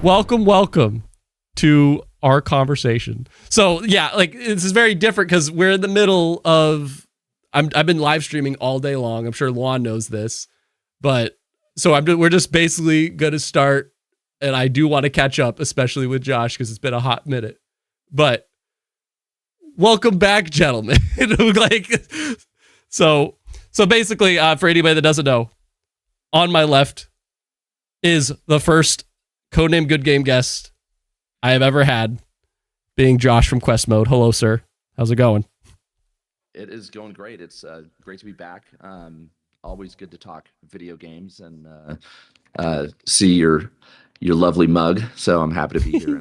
welcome to our conversation. So yeah, like this is very different because we're in the middle of. I've been live streaming all day long. I'm sure Luan knows this, but so we're just basically gonna start, and I do want to catch up, especially with Josh because it's been a hot minute. But welcome back, gentlemen. So basically, for anybody that doesn't know, on my left is the first Codename Goodgame guest I have ever had, being Josh from Quest Mode. Hello, sir. How's it going? It is going great. It's great to be back. Always good to talk video games and see your lovely mug. So I'm happy to be here.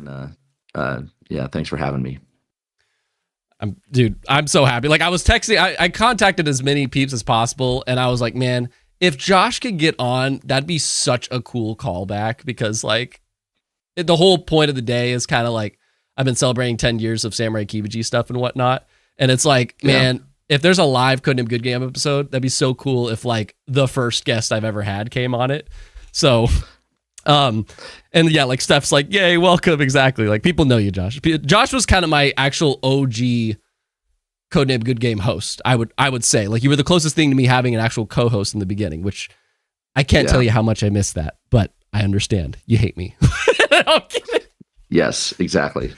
And yeah, thanks for having me. I'm so happy. Like I was texting, I contacted as many peeps as possible, and I was like, man, if Josh could get on, that'd be such a cool callback because like the whole point of the day is kind of like I've been celebrating 10 years of Samurai Kibiji stuff and whatnot. And it's like, man, if there's a live Codename Goodgame episode, that'd be so cool if like the first guest I've ever had came on it. So, and yeah, like Steph's like, yay, welcome. Exactly. Like people know you, Josh. Josh was kind of my actual OG Codename Goodgame host. I would say like you were the closest thing to me having an actual co-host in the beginning, which I can't tell you how much I miss that, but I understand. You hate me. Yes, exactly.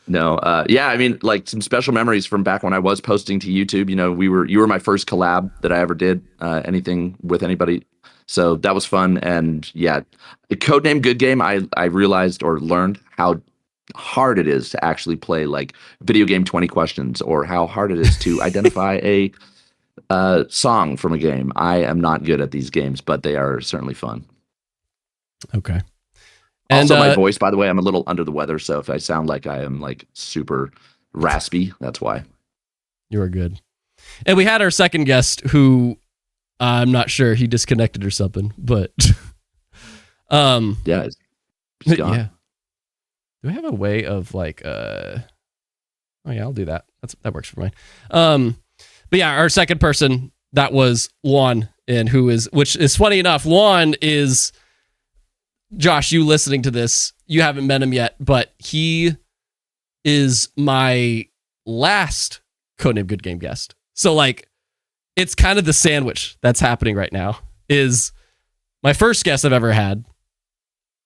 No, yeah, I mean, like some special memories from back when I was posting to YouTube. You know, you were my first collab that I ever did anything with anybody. So that was fun. And yeah, the Codename Goodgame, I realized or learned how hard it is to actually play like video game 20 questions, or how hard it is to identify a song from a game. I am not good at these games, but they are certainly fun. Okay. And also, my voice, by the way, I'm a little under the weather, so if I sound like I am like super raspy, that's why. You are good. And we had our second guest who I'm not sure, he disconnected or something, but yeah, he's gone. Yeah. Do I have a way of like oh yeah, I'll do that. That works for mine. But yeah, our second person, that was Luan, and which is funny enough, Luan is Josh, you listening to this, you haven't met him yet, but he is my last Codename Goodgame guest. So like, it's kind of the sandwich that's happening right now. Is my first guest I've ever had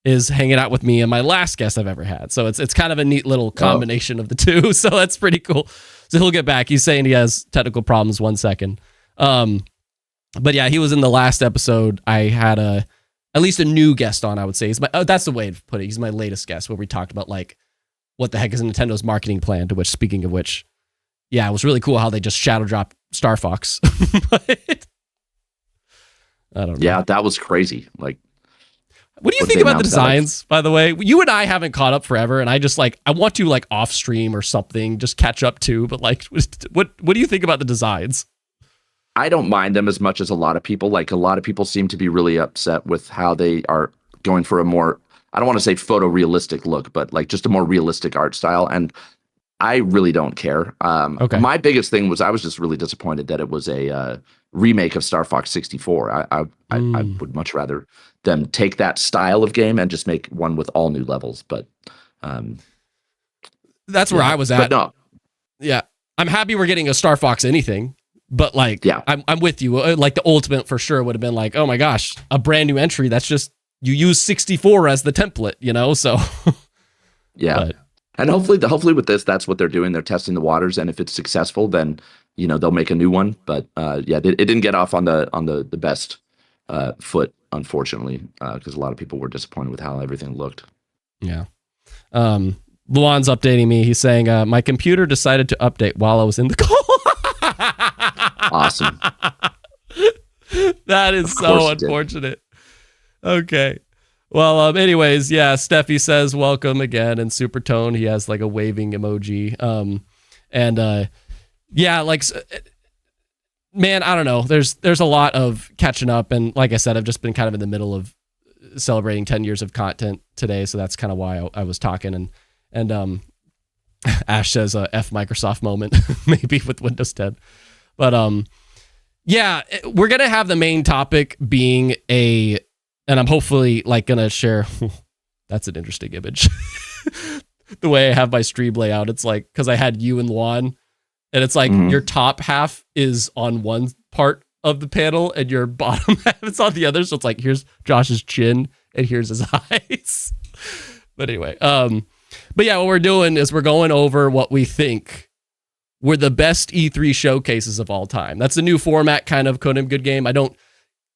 is hanging out with me, and my last guest I've ever had. So it's kind of a neat little combination of the two. So that's pretty cool. So he'll get back. He's saying he has technical problems. 1 second. But yeah, he was in the last episode. I had at least a new guest on, I would say. That's the way to put it. He's my latest guest, where we talked about like what the heck is Nintendo's marketing plan, to which, speaking of which, yeah, it was really cool how they just shadow dropped Star Fox. But, I don't know. Yeah, that was crazy. Like, what do you think about the designs, by the way? You and I haven't caught up forever, and I want to like off stream or something, just catch up too. But like, what do you think about the designs? I don't mind them as much as a lot of people. Like, a lot of people seem to be really upset with how they are going for a more, I don't want to say photorealistic look, but like just a more realistic art style. And I really don't care. Okay. My biggest thing was I was just really disappointed that it was a remake of Star Fox 64. I would much rather them take that style of game and just make one with all new levels. But that's where I was at. But no. Yeah. I'm happy we're getting a Star Fox anything. But like, yeah, I'm with you. Like the ultimate for sure would have been like, oh my gosh, a brand new entry. That's just, you use 64 as the template, you know? So yeah. But, and hopefully with this, that's what they're doing. They're testing the waters. And if it's successful, then, you know, they'll make a new one. But yeah, it didn't get off on the best foot, unfortunately, because a lot of people were disappointed with how everything looked. Yeah. Luan's updating me. He's saying, my computer decided to update while I was in the call. Awesome. That is so unfortunate. Okay. Well, anyways, yeah, Steffi says welcome again, and Supertone, he has like a waving emoji. Yeah, like, man, I don't know. There's a lot of catching up, and like I said, I've just been kind of in the middle of celebrating 10 years of content today, so that's kind of why I was talking. And Ash says F Microsoft moment, maybe with Windows 10. But yeah, we're gonna have the main topic being and I'm hopefully like gonna share That's an interesting image. The way I have my stream layout, it's like, because I had you and Luan, and it's like your top half is on one part of the panel and your bottom half is on the other. So it's like, here's Josh's chin and here's his eyes. But anyway, but yeah, what we're doing is we're going over what we think were the best E3 showcases of all time. That's a new format, kind of Codename Goodgame.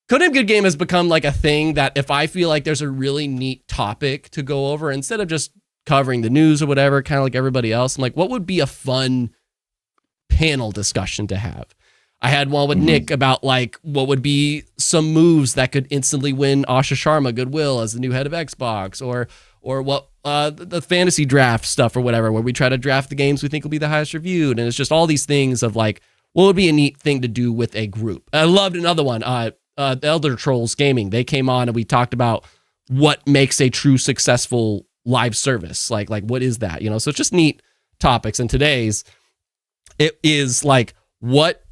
Codename Goodgame has become like a thing that if I feel like there's a really neat topic to go over, instead of just covering the news or whatever, kind of like everybody else, I'm like, what would be a fun panel discussion to have? I had one with Nick about like what would be some moves that could instantly win Asha Sharma goodwill as the new head of Xbox, or what the fantasy draft stuff or whatever, where we try to draft the games we think will be the highest reviewed, and it's just all these things of like what would be a neat thing to do with a group. I loved another one, the Elder Trolls Gaming. They came on and we talked about what makes a true successful live service, like what is that, you know? So it's just neat topics. And today's, it is like, what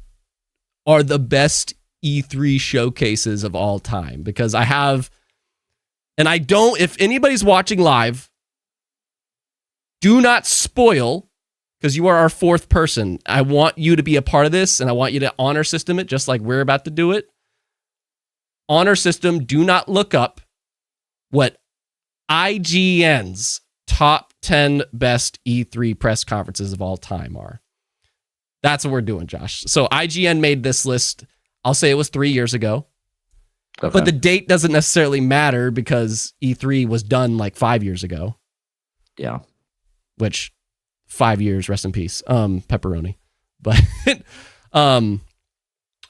are the best E3 showcases of all time? Because I have, and I don't, if anybody's watching live, do not spoil, because you are our fourth person. I want you to be a part of this, and I want you to honor system it just like we're about to do it. Honor system, do not look up what IGN's top 10 best E3 press conferences of all time are. That's what we're doing, Josh. So IGN made this list. I'll say it was 3 years ago. Okay. But the date doesn't necessarily matter because E3 was done like 5 years ago. Yeah. Which 5 years, rest in peace. Pepperoni. But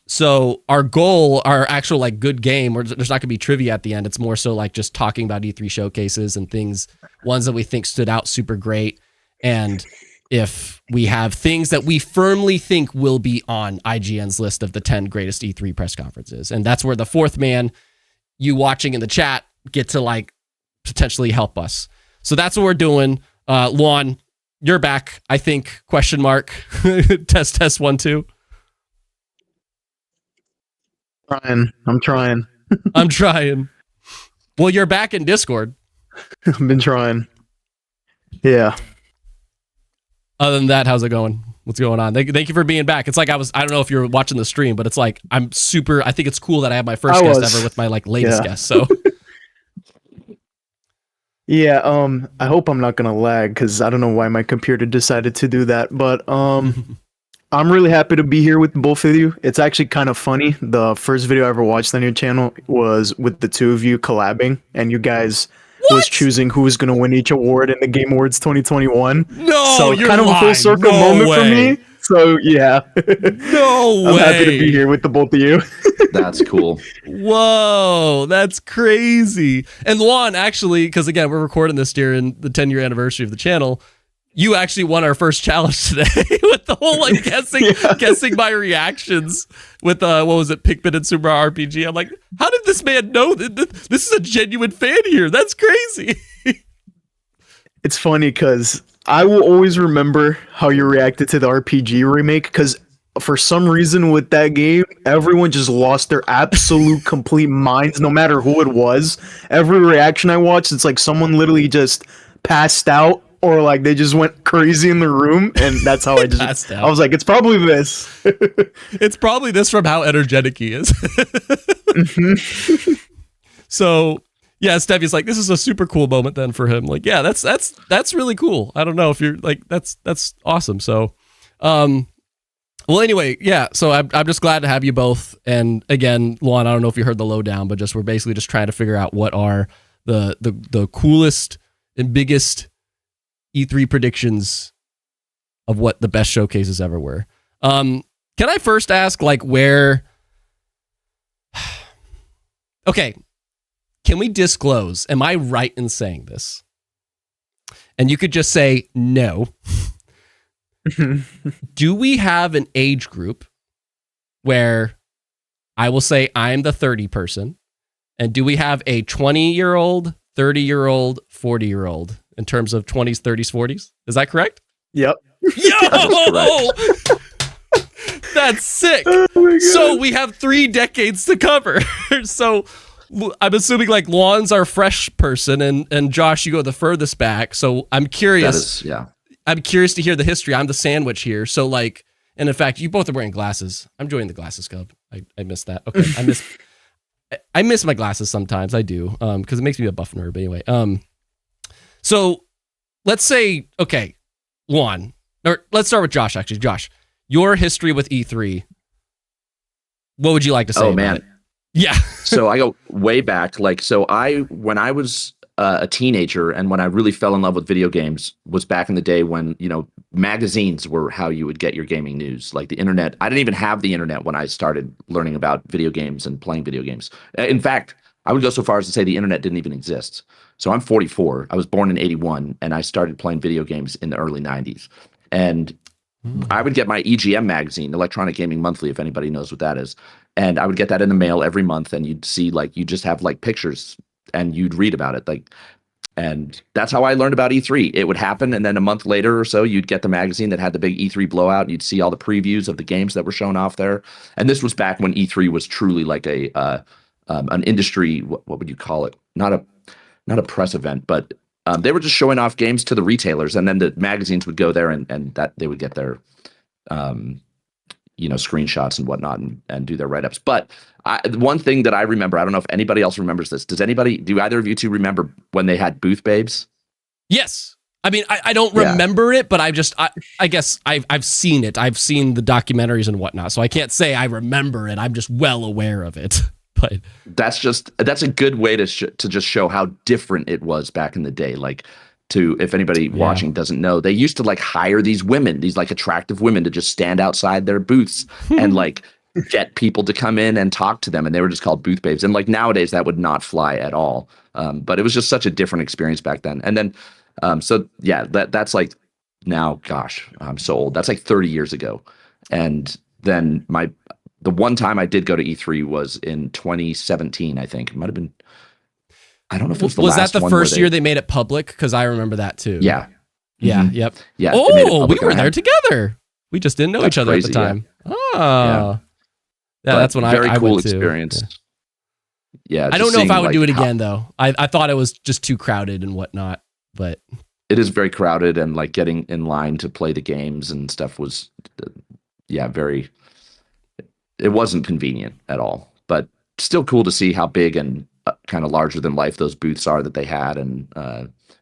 so our goal, our actual like good game, where there's not gonna be trivia at the end. It's more so like just talking about E3 showcases and things, ones that we think stood out super great. And if we have things that we firmly think will be on IGN's list of the 10 greatest E3 press conferences. And that's where the fourth man, you watching in the chat, get to like potentially help us. So that's what we're doing. Luan, you're back, I think, question mark. test 1, 2. I'm trying. I'm trying. Well, you're back in Discord. I've been trying. Yeah. Other than that, how's it going? What's going on? Thank you for being back. It's like I don't know if you're watching the stream, but it's like I think it's cool that I have my first guest ever with my like latest guest. So yeah, I hope I'm not gonna lag because I don't know why my computer decided to do that. But I'm really happy to be here with both of you. It's actually kind of funny. The first video I ever watched on your channel was with the two of you collabing, and you guys was choosing who was going to win each award in the Game Awards 2021. No, so you're kind of lying. a full circle moment for me. So yeah, no way. I'm happy to be here with the both of you. That's cool. Whoa, that's crazy. And Luan, actually, because again, we're recording this during the 10-year anniversary of the channel. You actually won our first challenge today with the whole like guessing my reactions with what was it, Pikmin and Super Mario RPG. I'm like, how did this man know that this is a genuine fan here? That's crazy. It's funny because I will always remember how you reacted to the RPG remake, because for some reason with that game, everyone just lost their absolute complete minds, no matter who it was. Every reaction I watched, it's like someone literally just passed out, or like they just went crazy in the room, and that's how I just I was like, it's probably this. It's probably this from how energetic he is. So yeah, Steffi's like, this is a super cool moment then for him. Like, yeah, that's really cool. I don't know if you're like, that's awesome. So well, anyway, yeah, so I'm just glad to have you both. And again, Luan, I don't know if you heard the lowdown, but we're basically just trying to figure out what are the coolest and biggest E3 predictions of what the best showcases ever were. Can I first ask, like, where... Okay, can we disclose, am I right in saying this? And you could just say no. Do we have an age group where I will say I'm the 30 person, and do we have a 20-year-old, 30-year-old, 40-year-old in terms of 20s, 30s, 40s? Is that correct? Yep. Yo! That's sick. Oh, so we have 3 decades to cover. So I'm assuming like Lon's our fresh person, and Josh, you go the furthest back. So I'm curious. I'm curious to hear the history. I'm the sandwich here. So like, and in fact, you both are wearing glasses. I'm joining the glasses club. I missed that. Okay, I miss my glasses sometimes. I do, because it makes me a buff nerd. But anyway, so let's say, okay, Lon, or let's start with Josh. Actually, Josh, your history with E3. What would you like to say? Oh man, yeah. So I go way back. Like, when I was a teenager and when I really fell in love with video games was back in the day when, magazines were how you would get your gaming news. Like the internet, I didn't even have the internet when I started learning about video games and playing video games. In fact, I would go so far as to say the internet didn't even exist. So I'm 44. I was born in 81 and I started playing video games in the early 90s. And I would get my EGM magazine, Electronic Gaming Monthly, if anybody knows what that is. And I would get that in the mail every month, and you'd see you just have pictures and you'd read about it. And that's how I learned about E3. It would happen, and then a month later or so, you'd get the magazine that had the big E3 blowout, and you'd see all the previews of the games that were shown off there. And this was back when E3 was truly like an industry, what would you call it? Not a press event, but they were just showing off games to the retailers, and then the magazines would go there and that they would get their screenshots and whatnot and do their write-ups. But one thing that I remember, I don't know if anybody else remembers this. Do either of you two remember when they had booth babes? Yes. I mean, I don't remember it, but I guess I've seen it. I've seen the documentaries and whatnot, so I can't say I remember it. I'm just well aware of it. But that's a good way to just show how different it was back in the day. If anybody watching doesn't know, they used to hire these women, these attractive women, to just stand outside their booths and get people to come in and talk to them, and they were just called booth babes. And nowadays that would not fly at all. But it was just such a different experience back then. And then that's now, gosh, I'm so old. That's 30 years ago. And then the one time I did go to E3 was in 2017, I think. It might have been, I don't know if it was the last one. Was that the first year they made it public? Because I remember that too. Yeah. Yeah, Mm-hmm. yep. Yeah. Oh, we were there together. We just didn't know each other crazy, at the time. Yeah. Oh. Yeah, that's when very I cool went experience. To. Yeah. I don't know if I would do it again, though. I thought it was just too crowded and whatnot, but it is very crowded, and getting in line to play the games and stuff was, it wasn't convenient at all, but still cool to see how big and kind of larger than life those booths are that they had, and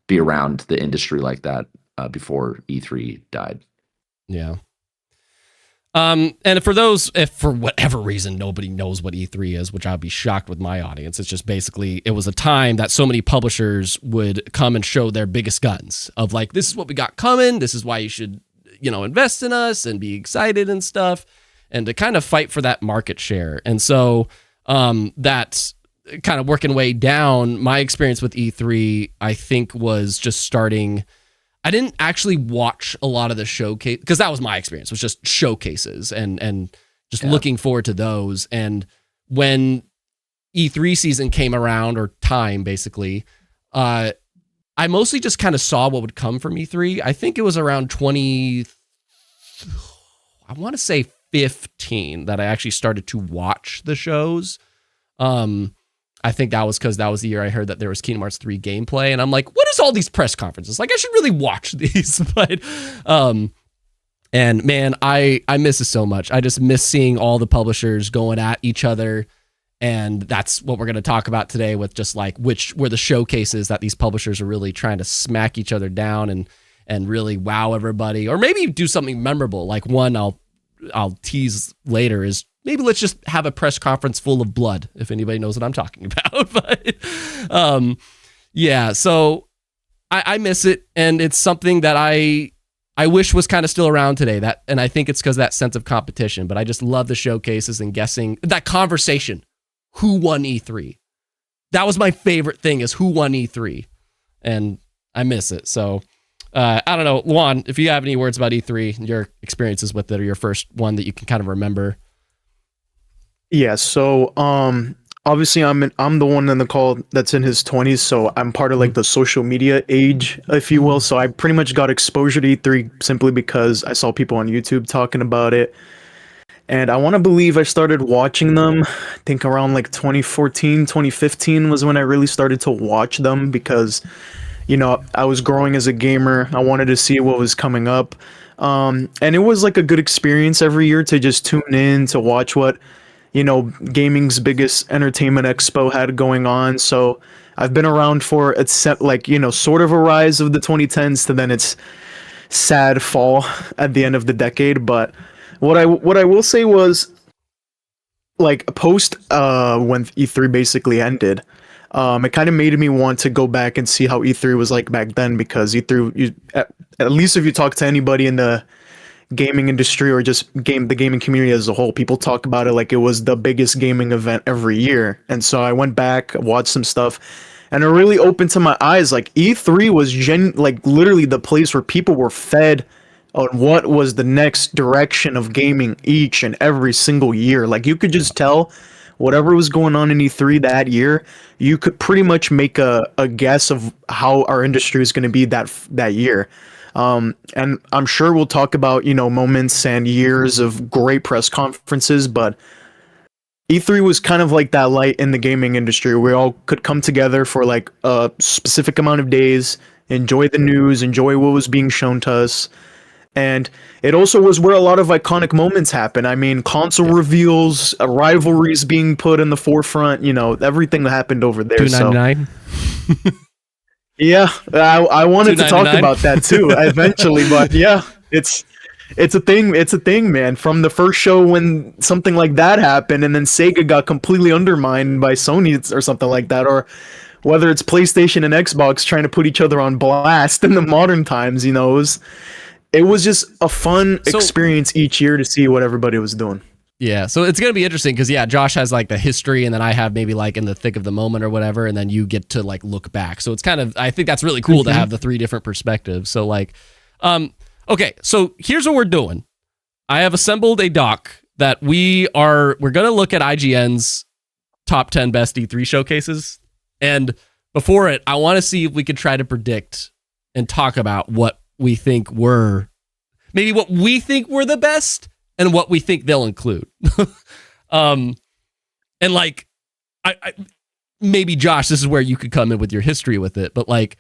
be around the industry like that before E3 died. Yeah. And for those, if for whatever reason nobody knows what E3 is, which I'll be shocked with my audience, it's just basically, it was a time that so many publishers would come and show their biggest guns of this is what we got coming. This is why you should, invest in us and be excited and stuff, and to kind of fight for that market share. And so that's kind of working way down. My experience with E3, I think, was just starting. I didn't actually watch a lot of the showcase, because that was my experience, was just showcases and just looking forward to those. And when E3 season came around, or time basically, I mostly just kind of saw what would come from E3. I think it was around 15 that I actually started to watch the shows. I think that was because that was the year I heard that there was Kingdom Hearts 3 gameplay, and I'm like, what is all these press conferences? I should really watch these. But and man, I miss it so much. I just miss seeing all the publishers going at each other, and that's what we're going to talk about today, with just which were the showcases that these publishers are really trying to smack each other down and really wow everybody, or maybe do something memorable. One I'll tease later is, maybe let's just have a press conference full of blood, if anybody knows what I'm talking about. But so I miss it, and it's something that I wish was kind of still around today. And I think it's because of that sense of competition. But I just love the showcases and guessing that conversation. Who won E3? That was my favorite thing, is who won E3, and I miss it. So I don't know, Juan, if you have any words about E3, your experiences with it, or your first one that you can kind of remember. Yeah, so obviously I'm the one in the call that's in his 20s, so I'm part of the social media age, if you will. So I pretty much got exposure to E3 simply because I saw people on YouTube talking about it. And I want to believe I started watching them, I think around like 2014, 2015 was when I really started to watch them because, I was growing as a gamer. I wanted to see what was coming up. And it was like a good experience every year to just tune in to watch what, gaming's biggest entertainment expo had going on. So I've been around for it's set like, sort of a rise of the 2010s to then its sad fall at the end of the decade. But what I will say was like post when E3 basically ended, it kind of made me want to go back and see how E3 was like back then because at least if you talk to anybody in the gaming industry or just the gaming community as a whole, people talk about it like it was the biggest gaming event every year. And so I went back, watched some stuff, and it really opened to my eyes. Like E3 was like literally the place where people were fed on what was the next direction of gaming each and every single year. Like you could just tell whatever was going on in E3 that year, you could pretty much make a guess of how our industry is going to be that year. And I'm sure we'll talk about, moments and years of great press conferences, but E3 was kind of like that light in the gaming industry. We all could come together for like a specific amount of days, enjoy the news, enjoy what was being shown to us. And it also was where a lot of iconic moments happen. I mean, console reveals, rivalries being put in the forefront, everything that happened over there. $2.99. So, yeah, I wanted to talk about that too eventually, but yeah, it's a thing. It's a thing, man. From the first show when something like that happened, and then Sega got completely undermined by Sony or something like that, or whether it's PlayStation and Xbox trying to put each other on blast in the modern times, it was just a fun experience each year to see what everybody was doing. Yeah, so it's going to be interesting because, Josh has like the history and then I have maybe like in the thick of the moment or whatever, and then you get to like look back. So it's kind of, I think that's really cool to have the three different perspectives. So like, okay, so here's what we're doing. I have assembled a doc that we're going to look at IGN's top 10 best E3 showcases. And before it, I want to see if we could try to predict and talk about what we think were the best and what we think they'll include. And like, I maybe Josh, this is where you could come in with your history with it, but like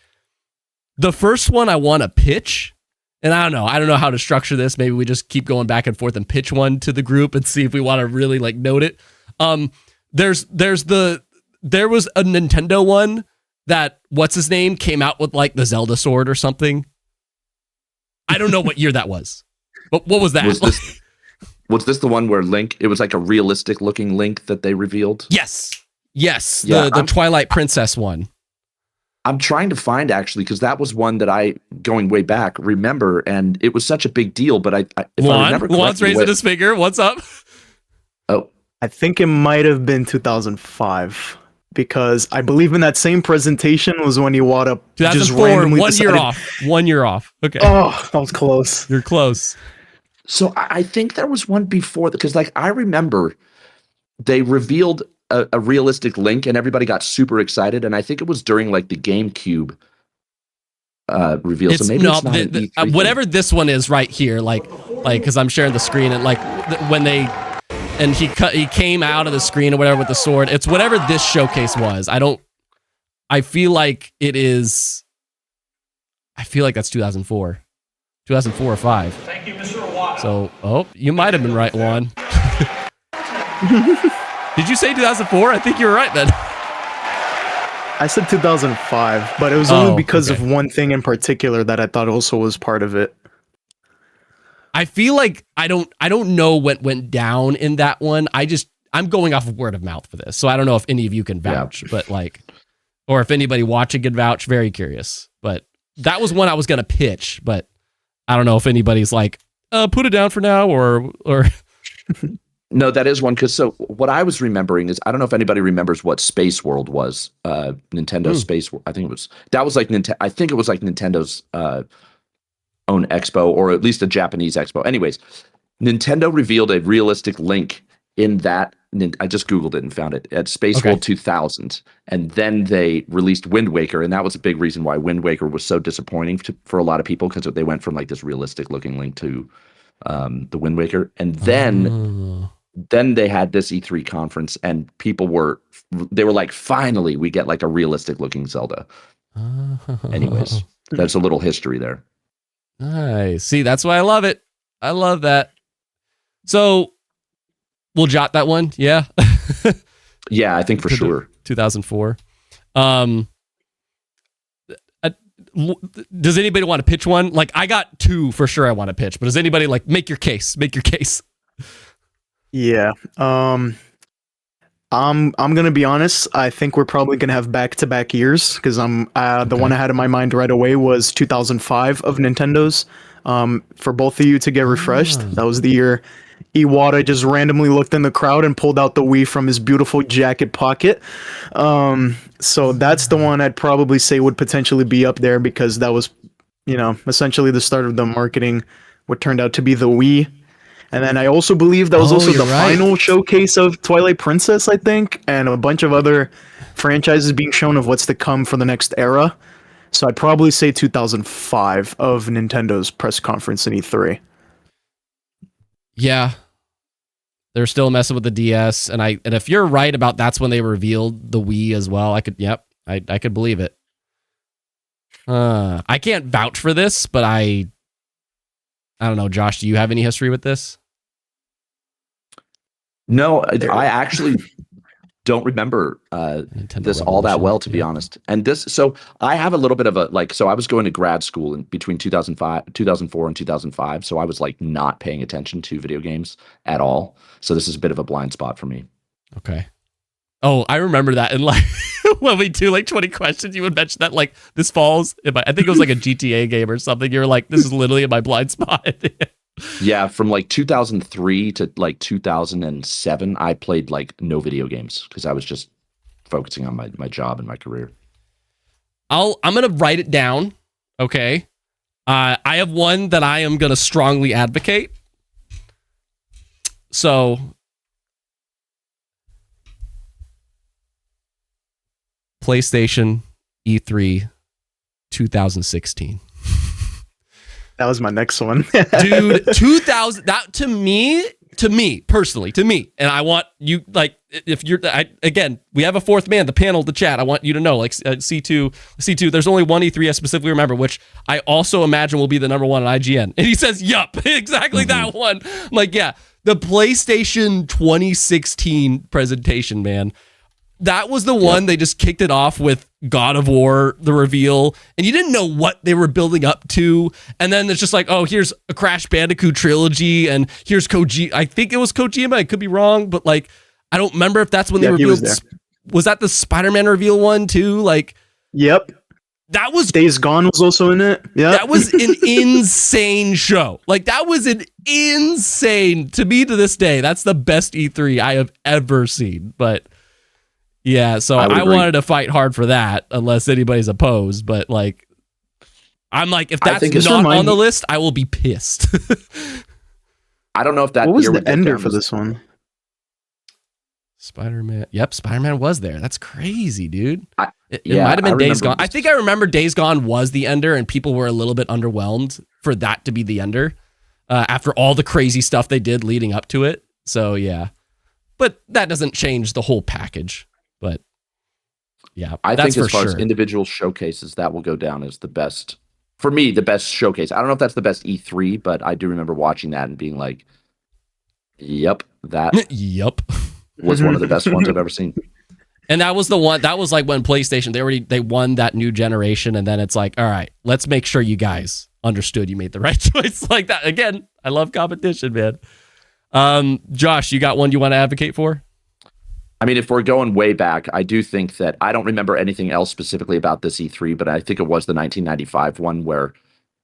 the first one I want to pitch, and I don't know how to structure this. Maybe we just keep going back and forth and pitch one to the group and see if we want to really like note it. There was a Nintendo one that what's his name came out with like the Zelda sword or something. I don't know what year that was, but what was that? Was this the one where Link, it was like a realistic looking Link that they revealed? Yes. Yeah, the Twilight Princess one. I'm trying to find actually, because that was one that I, going way back, remember, and it was such a big deal, but if I remember correctly... Juan's raising his finger. What's up? Oh. I think it might have been 2005. Because I believe in that same presentation was when Iwata just randomly 1 year off. Okay. Oh, that was close. You're close. So I think there was one before that, because like I remember they revealed a realistic Link and everybody got super excited, and I think it was during like the GameCube reveal. So maybe it's not an E3 whatever thing. this one is right here, like because I'm sharing the screen and like when they. And he came out of the screen or whatever with the sword. It's whatever this showcase was. I feel like it is. I feel like that's 2004 or 5. Thank you, Mr. Iwata. So, you might have been right, Juan. Did you say 2004? I think you were right then. I said 2005, but it was only because of one thing in particular that I thought also was part of it. I feel like I don't know what went down in that one. I'm going off of word of mouth for this. So I don't know if any of you can vouch, but like, or if anybody watching can vouch, very curious. But that was one I was going to pitch, but I don't know if anybody's like, put it down for now or. No, that is one. Cause so what I was remembering is, I don't know if anybody remembers what Space World was, Nintendo Space World. I think it was Nintendo's, own expo, or at least a Japanese expo. Anyways, Nintendo revealed a realistic Link in that. I just Googled it and found it at Space World 2000. And then they released Wind Waker. And that was a big reason why Wind Waker was so disappointing for a lot of people, because they went from like this realistic looking Link to the Wind Waker, and then they had this E3 conference, and they were like, finally, we get like a realistic looking Zelda. Anyways, that's a little history there. Nice. See, that's why I love it. I love that. So we'll jot that one. Yeah. Yeah, I think for sure. 2004. Does anybody want to pitch one? Like, I got two for sure I want to pitch, but does anybody like make your case? Make your case. Yeah. I'm gonna be honest. I think we're probably gonna have back-to-back years because the one I had in my mind right away was 2005 of Nintendo's. For both of you to get refreshed, that was the year Iwata just randomly looked in the crowd and pulled out the Wii from his beautiful jacket pocket. So that's the one I'd probably say would potentially be up there because that was, essentially the start of the marketing, what turned out to be the Wii. And then I also believe that was also the final showcase of Twilight Princess, I think, and a bunch of other franchises being shown of what's to come for the next era. So I'd probably say 2005 of Nintendo's press conference in E3. Yeah. They're still messing with the DS, and if you're right about that's when they revealed the Wii as well, I could believe it. I can't vouch for this, but I don't know, Josh, do you have any history with this? No, I actually don't remember this all that well, to be honest. And so I have a little bit of so I was going to grad school in between 2004 and 2005. So I was like not paying attention to video games at all. So this is a bit of a blind spot for me. Okay. Oh, I remember that. And like when we do like 20 questions, you would mention that like this falls. I think it was like a GTA game or something. You're like, this is literally in my blind spot. Yeah, from like 2003 to like 2007, I played like no video games because I was just focusing on my job and my career. I'm gonna write it down. Okay. I have one that I am gonna strongly advocate. So PlayStation E3 2016. That was my next one. Dude, 2000, that to me personally, and I want you, like, if you're, again, we have a fourth man, the panel, the chat, I want you to know, like, C2, there's only one E3 I specifically remember, which I also imagine will be the number one on IGN. And he says, yup, exactly that one. I'm like, yeah, the PlayStation 2016 presentation, man. That was the one they just kicked it off with God of War, the reveal, and you didn't know what they were building up to. And then it's just like, oh, here's a Crash Bandicoot trilogy, and here's Kojima. I think it was Kojima. I could be wrong, but like, I don't remember if that's when they revealed. Was that the Spider-Man reveal one too? Like, yep. That was Days Gone was also in it. Yeah, that was an insane show. Like, that was an insane, to me to this day. That's the best E3 I have ever seen. But yeah, so I wanted to fight hard for that, unless anybody's opposed. But like, I'm like, if that's not on the list, I will be pissed. I don't know if that. What was the ender for this one? Spider-Man. Yep, Spider-Man was there. That's crazy, dude. It might have been Days Gone. I think I remember Days Gone was the ender, and people were a little bit underwhelmed for that to be the ender after all the crazy stuff they did leading up to it. So yeah, but that doesn't change the whole package. But yeah, I think as far as individual showcases, that will go down as the best for me. The best showcase. I don't know if that's the best E3, but I do remember watching that and being like, "Yep, that yep was one of the best ones I've ever seen." And that was the one. That was like when PlayStation they won that new generation, and then it's like, all right, let's make sure you guys understood you made the right choice. Like that again. I love competition, man. Josh, you got one you want to advocate for? I mean, if we're going way back, I do think that I don't remember anything else specifically about this E3, but I think it was the 1995 one where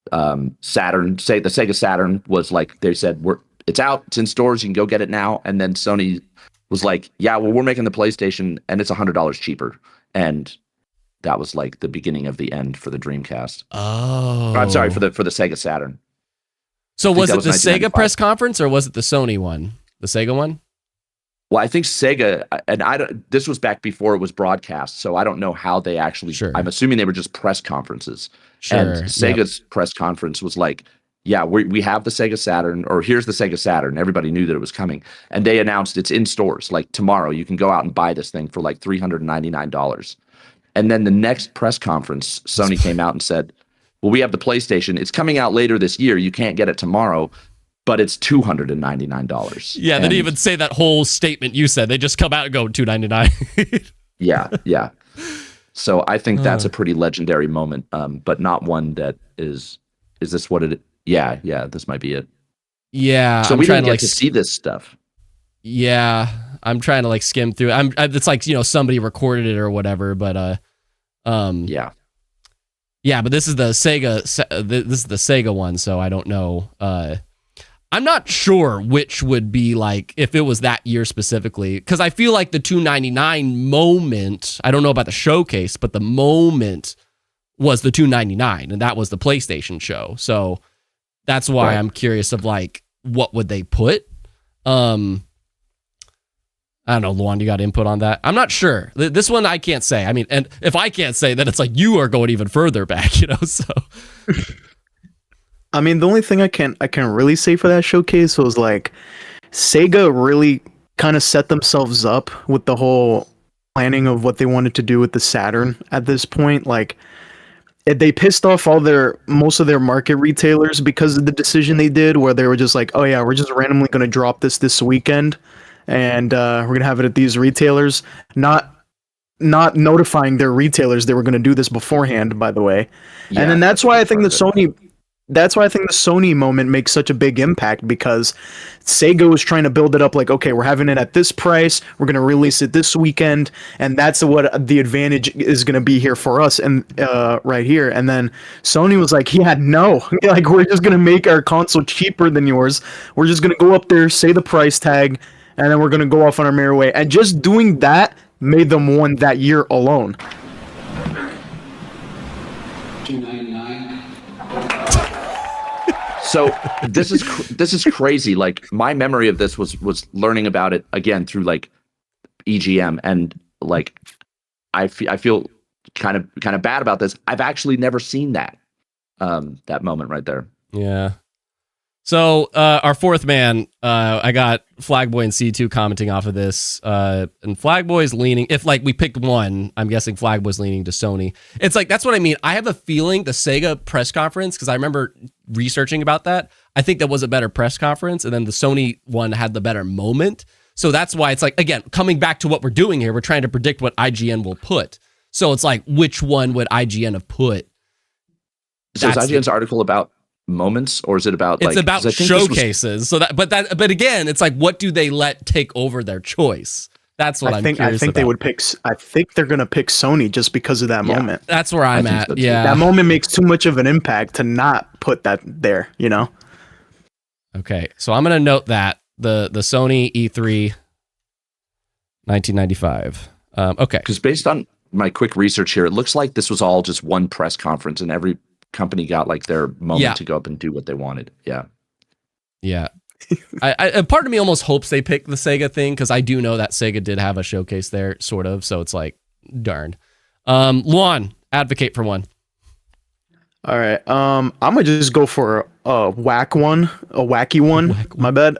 the Sega Saturn was like, they said, it's out, it's in stores, you can go get it now. And then Sony was like, yeah, well, we're making the PlayStation and it's $100 cheaper. And that was like the beginning of the end for the Dreamcast. Oh, I'm sorry, for the Sega Saturn. So was it the Sega press conference or was it the Sony one? The Sega one? Well, I think Sega, and this was back before it was broadcast, so I don't know how they actually, I'm assuming they were just press conferences. And Sega's press conference was like, yeah, we have the Sega Saturn, or here's the Sega Saturn. Everybody knew that it was coming. And they announced it's in stores. Like tomorrow, you can go out and buy this thing for like $399. And then the next press conference, Sony came out and said, well, we have the PlayStation. It's coming out later this year. You can't get it tomorrow, but it's $299. Yeah, they didn't even say that whole statement you said. They just come out and go $299. Yeah. So I think that's a pretty legendary moment, but not one that is this what it is? Yeah, this might be it. Yeah. So we didn't get to see this stuff. Yeah, I'm trying to like skim through. It's like, you know, somebody recorded it or whatever, but yeah. Yeah, but this is the Sega. This is the Sega one, so I don't know. I'm not sure which would be like if it was that year specifically, because I feel like the $299 moment. I don't know about the showcase, but the moment was the $299, and that was the PlayStation show. So that's why I'm curious of like what would they put. I don't know, Luan, you got input on that? I'm not sure. This one I can't say. I mean, and if I can't say, then it's like you are going even further back, you know. So, I mean, the only thing I can really say for that showcase was like Sega really kind of set themselves up with the whole planning of what they wanted to do with the Saturn at this point. Like, they pissed off most of their market retailers because of the decision they did, where they were just like, oh yeah, we're just randomly going to drop this weekend, and we're going to have it at these retailers, not notifying their retailers they were going to do this beforehand, by the way. Yeah, and then that's why I think the Sony moment makes such a big impact, because Sega was trying to build it up like, okay, we're having it at this price, we're going to release it this weekend, and that's what the advantage is going to be here for us, and right here. And then Sony was like, yeah, no, like, we're just going to make our console cheaper than yours. We're just going to go up there, say the price tag, and then we're going to go off on our merry way. And just doing that made them won that year alone. So this is crazy. Like, my memory of this was learning about it again through like EGM, and like I feel kind of bad about this. I've actually never seen that moment right there. Yeah. So our fourth man, I got Flagboy and C2 commenting off of this, and Flagboy's leaning. If like we picked one, I'm guessing Flagboy's leaning to Sony. It's like, that's what I mean. I have a feeling the Sega press conference, because I remember researching about that, I think that was a better press conference, and then the Sony one had the better moment. So that's why it's like, again, coming back to what we're doing here, we're trying to predict what IGN will put. So it's like, which one would IGN have put? So is IGN's article about moments, or is it about it's about showcases? But again, it's like, what do they let take over their choice? That's what I think about. They would pick. I think they're gonna pick Sony just because of that moment. That's where I'm at. Yeah, that moment makes too much of an impact to not put that there. You know. Okay, so I'm gonna note that the Sony E3 1995. Okay, because based on my quick research here, it looks like this was all just one press conference, and every company got like their moment to go up and do what they wanted. Yeah. I part of me almost hopes they pick the Sega thing, because I do know that Sega did have a showcase there, sort of. So it's like, darn. Luan, advocate for one. All right. I'm gonna just go for a wacky one. My bad.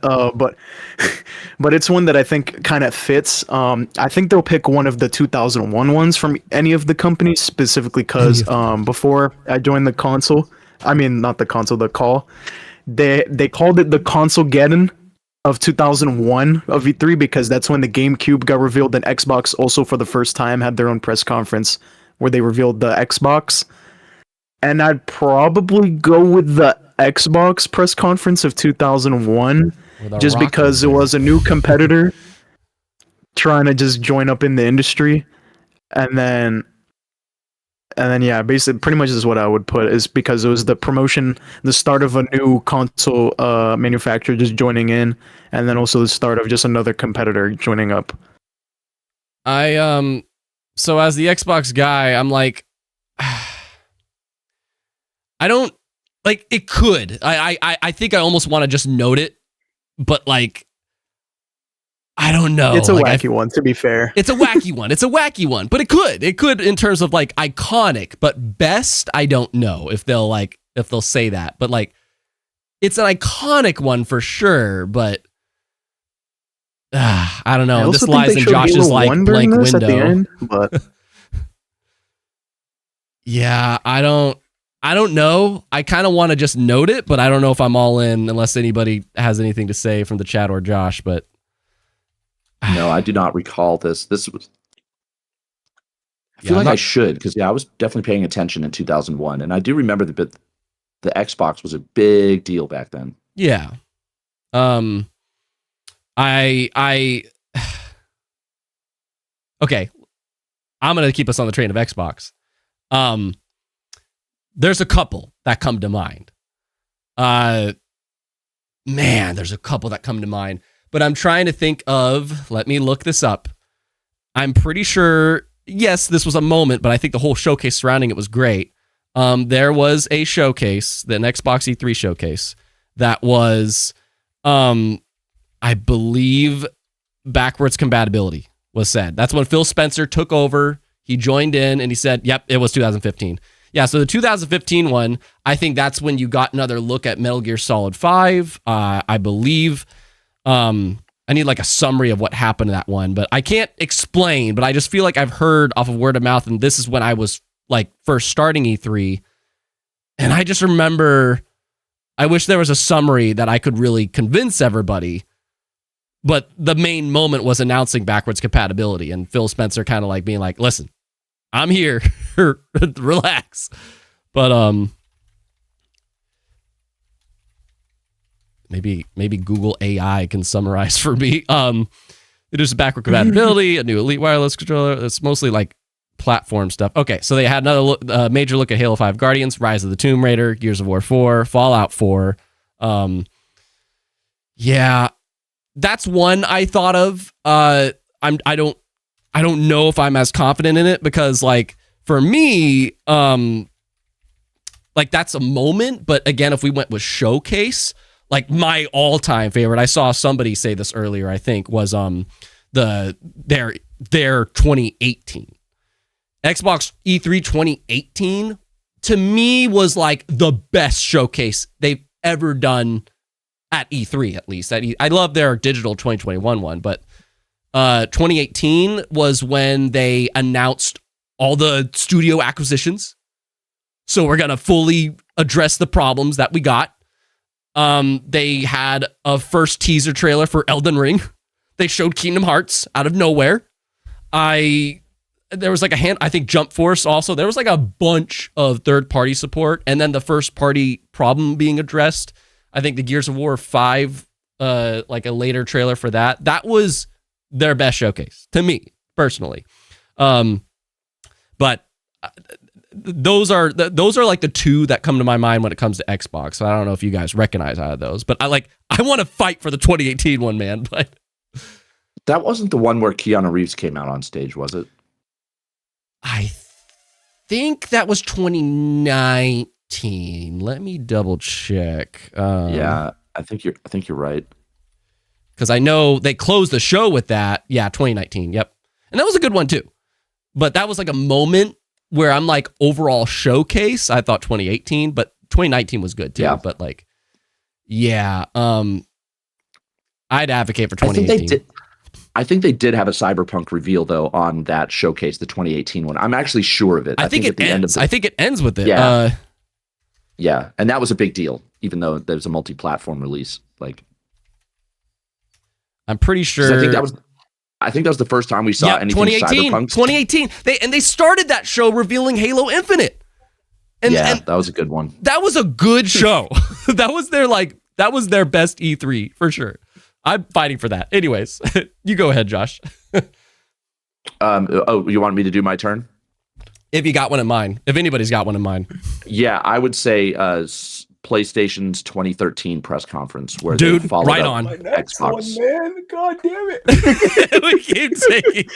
But it's one that I think kind of fits. I think they'll pick one of the 2001 ones from any of the companies, specifically because before I joined the console, I mean not the console, the call, they called it the Console-geddon of 2001 of E3, because that's when the GameCube got revealed, and Xbox also for the first time had their own press conference where they revealed the Xbox. And I'd probably go with the Xbox press conference of 2001, just because it was a new competitor trying to just join up in the industry. And then yeah, basically pretty much is what I would put, is because it was the promotion, the start of a new console manufacturer just joining in, and then also the start of just another competitor joining up. So as the Xbox guy, I'm like, I don't like it. Could I think I almost want to just note it, but like, I don't know. It's a wacky one, to be fair. It's a wacky one. It's a wacky one, but it could in terms of like iconic, but best, I don't know if they'll say that. But like, it's an iconic one for sure, but I don't know. This lies in Josh's like blank window. At the end, but yeah, I don't know. I kind of want to just note it, but I don't know if I'm all in unless anybody has anything to say from the chat or Josh. But no, I do not recall this. This was. I feel like I should, because I was definitely paying attention in 2001, and I do remember the Xbox was a big deal back then. Yeah. I okay. I'm gonna keep us on the train of Xbox. There's a couple that come to mind. Man, there's a couple that come to mind, but I'm trying to think of. Let me look this up. I'm pretty sure. Yes, this was a moment, but I think the whole showcase surrounding it was great. There was a showcase, the Xbox E3 showcase, that was, I believe, backwards compatibility was said. That's when Phil Spencer took over. He joined in and he said, yep, it was 2015. Yeah, so the 2015 one, I think that's when you got another look at Metal Gear Solid 5, I believe. I need like a summary of what happened to that one, but I can't explain, but I just feel like I've heard off of word of mouth, and this is when I was like first starting E3, and I just remember, I wish there was a summary that I could really convince everybody, but the main moment was announcing backwards compatibility, and Phil Spencer kind of like being like, listen, I'm here, relax. But maybe Google AI can summarize for me. It is backward compatibility, a new Elite wireless controller. It's mostly like platform stuff. Okay, so they had another major look at Halo 5 Guardians, Rise of the Tomb Raider, Gears of War 4, Fallout 4. Yeah, that's one I thought of. I don't know if I'm as confident in it, because like for me, like that's a moment. But again, if we went with showcase, like my all-time favorite, I saw somebody say this earlier, I think, was their 2018 Xbox E3 2018 to me was like the best showcase they've ever done at E3, at least. I love their digital 2021 one, but 2018 was when they announced all the studio acquisitions. So we're gonna fully address the problems that we got. They had a first teaser trailer for Elden Ring. They showed Kingdom Hearts out of nowhere. There was like I think Jump Force also. There was like a bunch of third-party support, and then the first-party problem being addressed. I think the Gears of War 5, like a later trailer for that. That was their best showcase to me personally. But those are like the two that come to my mind when it comes to Xbox. So I don't know if you guys recognize out of those, but I want to fight for the 2018 one, man. But that wasn't the one where Keanu Reeves came out on stage, was it? I think that was 2019. Let me double check. Yeah, I think you're right. Because I know they closed the show with that. Yeah, 2019. Yep, and that was a good one too. But that was like a moment where I'm like, overall showcase, I thought 2018, but 2019 was good too. Yeah. But like, yeah, I'd advocate for 2018. I think they did have a Cyberpunk reveal though on that showcase, the 2018 one. I'm actually sure of it. I think it ends. I think it ends with it. Yeah. Yeah, and that was a big deal, even though there's a multi-platform release. Like, I'm pretty sure. I think that was the first time we saw anything 2018, Cyberpunk. 2018. They started that show revealing Halo Infinite. And that was a good one. That was a good show. that was their best E3 for sure. I'm fighting for that. Anyways, you go ahead, Josh. You want me to do my turn? If you got one in mind. If anybody's got one in mind. Yeah, I would say PlayStation's 2013 press conference where dude, they followed right up on Xbox. One, man. God damn it. We keep taking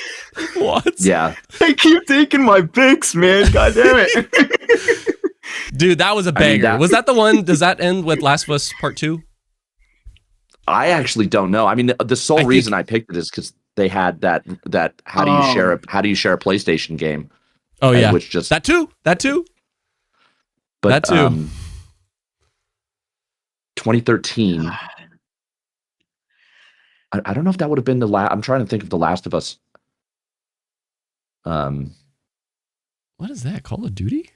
what? Yeah. They keep taking my picks, man. God damn it. Dude, that was a banger. Was that the one? Does that end with Last of Us Part 2? I actually don't know. I mean, the sole reason I picked it is because they had that how do you share a PlayStation game? Oh yeah, which just that too. But, that too. 2013. I don't know if that would have been the last. I'm trying to think of The Last of Us. What is that? Call of Duty?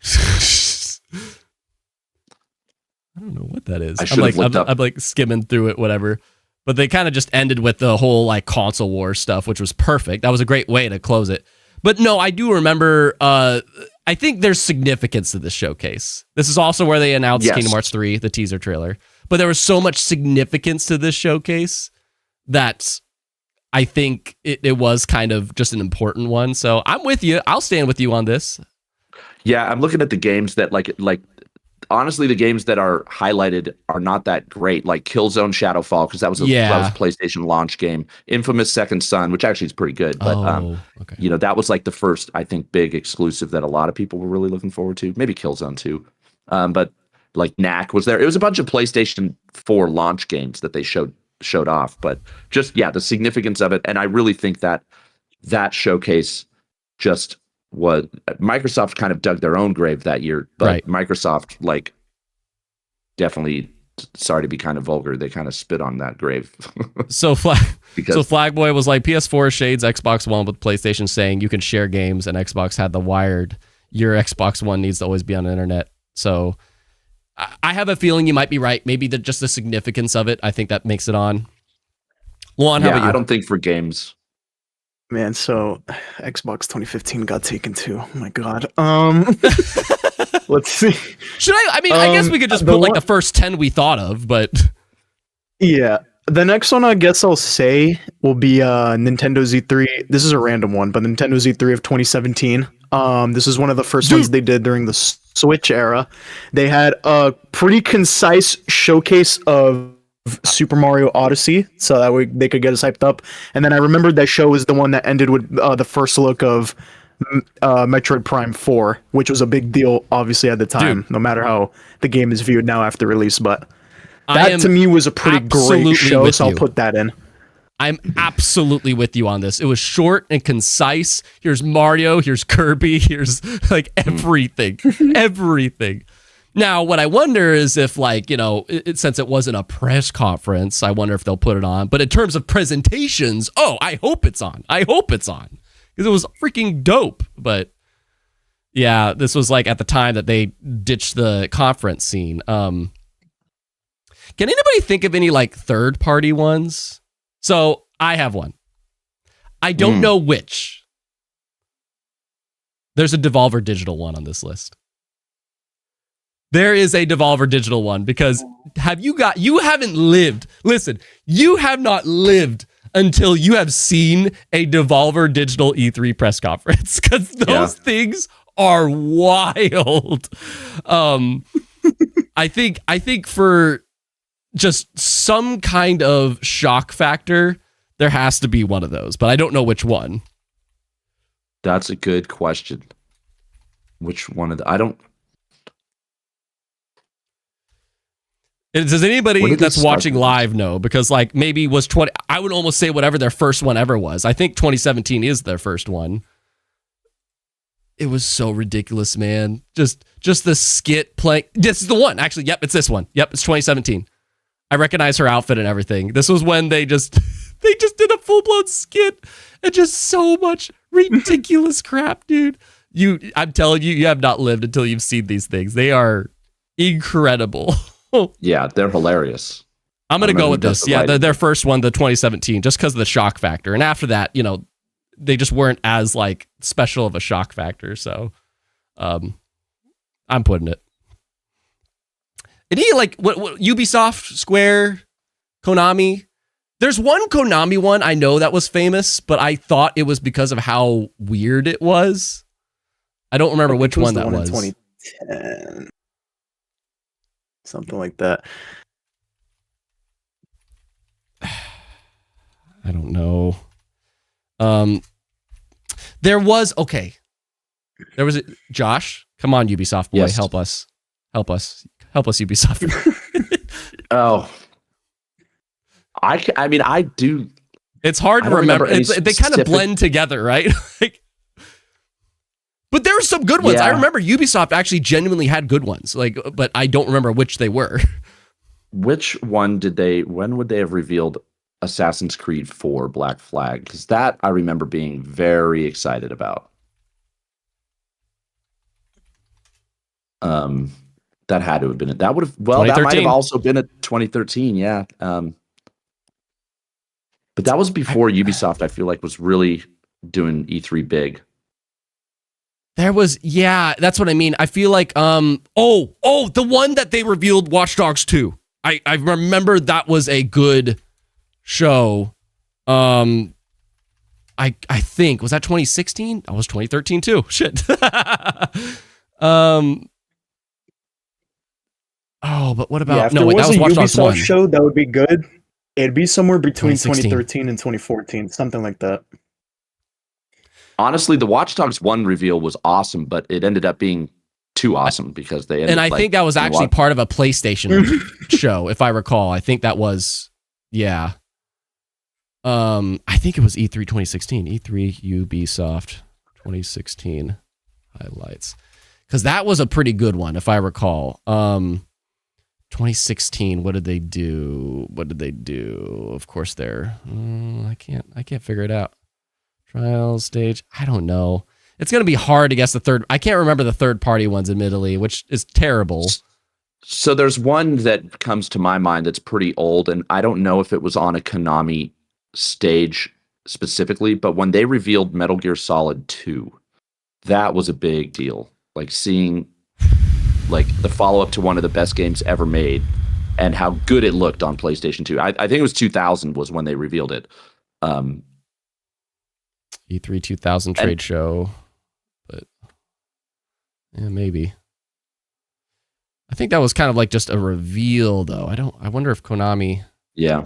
I don't know what that is. I'm like skimming through it, whatever. But they kind of just ended with the whole like console war stuff, which was perfect. That was a great way to close it. But no, I do remember. I think there's significance to this showcase. This is also where they announced Kingdom Hearts 3, the teaser trailer. But there was so much significance to this showcase that I think it was kind of just an important one. So I'm with you. I'll stand with you on this. Yeah, I'm looking at the games that like honestly, the games that are highlighted are not that great. Like Killzone Shadowfall, because that was a PlayStation launch game. Infamous Second Son, which actually is pretty good, but that was like the first, I think, big exclusive that a lot of people were really looking forward to. Maybe Killzone too, but like Knack was there. It was a bunch of PlayStation 4 launch games that they showed off, but just the significance of it, and I really think that showcase just was Microsoft kind of dug their own grave that year, but Microsoft like definitely, sorry to be kind of vulgar, they kind of spit on that grave. So Flagboy was like, PS4 shades Xbox One with PlayStation saying you can share games, and Xbox had the wired, your Xbox One needs to always be on the internet. So I have a feeling you might be right. Maybe just the significance of it, I think that makes it on. Luan, how about you? I don't think for games. Man, so Xbox 2015 got taken too. Oh my god. Let's see. Should I guess we could just put like the first 10 we thought of, but yeah. The next one I guess I'll say will be Nintendo Z3. This is a random one, but Nintendo Z3 of 2017. This is one of the first ones they did during the Switch era. They had a pretty concise showcase of Super Mario Odyssey, so that way they could get us hyped up. And then I remembered that show was the one that ended with the first look of Metroid Prime 4, which was a big deal, obviously, at the time, no matter how the game is viewed now after release. But that, to me, was a pretty great show, so I'll put that in. I'm absolutely with you on this. It was short and concise. Here's Mario, here's Kirby, here's like everything. Everything. Now, what I wonder is if, like, since it wasn't a press conference, I wonder if they'll put it on. But in terms of presentations, I hope it's on. Because it was freaking dope. But yeah, this was like at the time that they ditched the conference scene. Can anybody think of any like third-party ones? So I have one. I don't know which. There's a Devolver Digital one on this list. There is a Devolver Digital one, because you haven't lived. Listen, you have not lived until you have seen a Devolver Digital E3 press conference, because those things are wild. I think for just some kind of shock factor, there has to be one of those, but I don't know which one. That's a good question. Which one of the? I don't. Does anybody that's watching live know? Because like maybe was 20. I would almost say whatever their first one ever was. I think 2017 is their first one. It was so ridiculous, man. Just the skit playing. This is the one. Actually, yep, it's this one. Yep, it's 2017. I recognize her outfit and everything. This was when they just did a full-blown skit and just so much ridiculous crap, dude. I'm telling you, you have not lived until you've seen these things. They are incredible. Yeah, they're hilarious. I'm going to go with this. Yeah, their first one, the 2017, just because of the shock factor. And after that, they just weren't as like special of a shock factor. So I'm putting it. And like what Ubisoft, Square, Konami. There's one Konami one I know that was famous, but I thought it was because of how weird it was. I don't remember which one that was. 2010. Something like that. I don't know. There was Josh. Come on, Ubisoft boy, yes. help us, Ubisoft. Oh, I do. It's hard to remember. They kind of blend together, right? But there were some good ones. Yeah. I remember Ubisoft actually genuinely had good ones, but I don't remember which they were. Which one when would they have revealed Assassin's Creed 4 Black Flag? Because that I remember being very excited about. That had to have been it. That would have, well, that might have 2013. also been a 2013, yeah. But that was before Ubisoft, I feel like, was really doing E3 big. There was, yeah, that's what I mean. I feel like, the one that they revealed, Watch Dogs 2. I remember that was a good show. I think, was that 2016? That was 2013 too. Shit. But what about, Yeah, if there that was was a Watch Dogs Ubisoft 1. show, that would be good. It'd be somewhere between 2016. 2013 and 2014, something like that. Honestly, the Watch Dogs 1 reveal was awesome, but it ended up being too awesome because they ended, And I think that was actually part of a PlayStation show, if I recall. I think that was, yeah. I think it was E3 2016. E3 Ubisoft 2016 highlights. Because that was a pretty good one, if I recall. 2016, what did they do? Of course, I can't figure it out. Trial stage, I don't know. It's going to be hard to guess the third. I can't remember the third party ones, admittedly, which is terrible. So there's one that comes to my mind that's pretty old, and I don't know if it was on a Konami stage specifically, but when they revealed Metal Gear Solid 2, that was a big deal. Like seeing like the follow-up to one of the best games ever made and how good it looked on PlayStation 2. I think it was 2000 was when they revealed it. E3 2000 trade show, but yeah, maybe. I think that was kind of like just a reveal, though. I wonder if Konami. Yeah.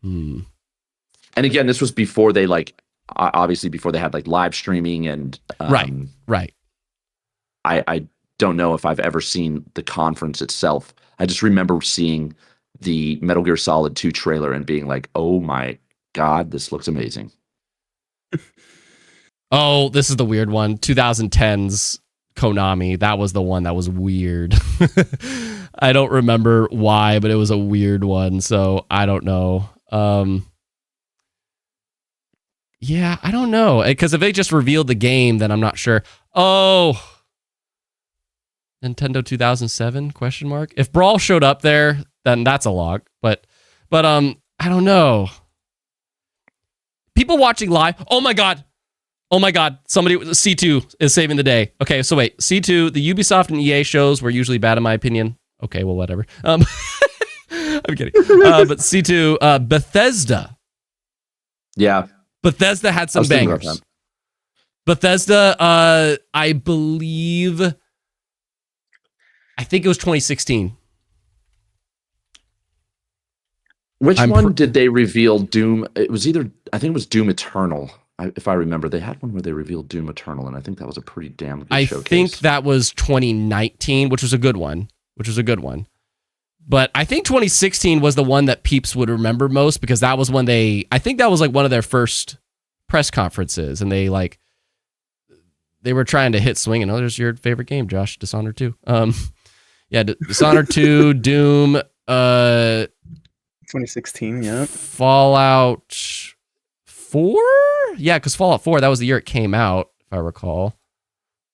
And again, this was before they obviously before they had like live streaming and right. I don't know if I've ever seen the conference itself. I just remember seeing the Metal Gear Solid 2 trailer and being like, "Oh my God, this looks amazing." Oh, this is the weird one. 2010's Konami. That was the one that was weird. I don't remember why, but it was a weird one. So I don't know. Yeah, I don't know. Because if they just revealed the game, then I'm not sure. Oh, Nintendo 2007 ? If Brawl showed up there, then that's a log. But I don't know. People watching live. Oh my god. Somebody C2 is saving the day. Okay, so wait. C2, the Ubisoft and EA shows were usually bad in my opinion. Okay, well whatever. I'm kidding. But C2, Bethesda. Yeah. Bethesda had some bangers. Bethesda, I believe, I think it was 2016. Which one did they reveal Doom? It was I think it was Doom Eternal. If I remember, they had one where they revealed Doom Eternal, and I think that was a pretty damn good showcase. I think that was 2019, which was a good one. But I think 2016 was the one that peeps would remember most because that was when I think that was like one of their first press conferences, and they were trying to hit swing. And there's your favorite game, Josh, Dishonored 2. Yeah, Dishonored 2, Doom, 2016, yeah. Fallout 4? Yeah, because Fallout 4, that was the year it came out, if I recall.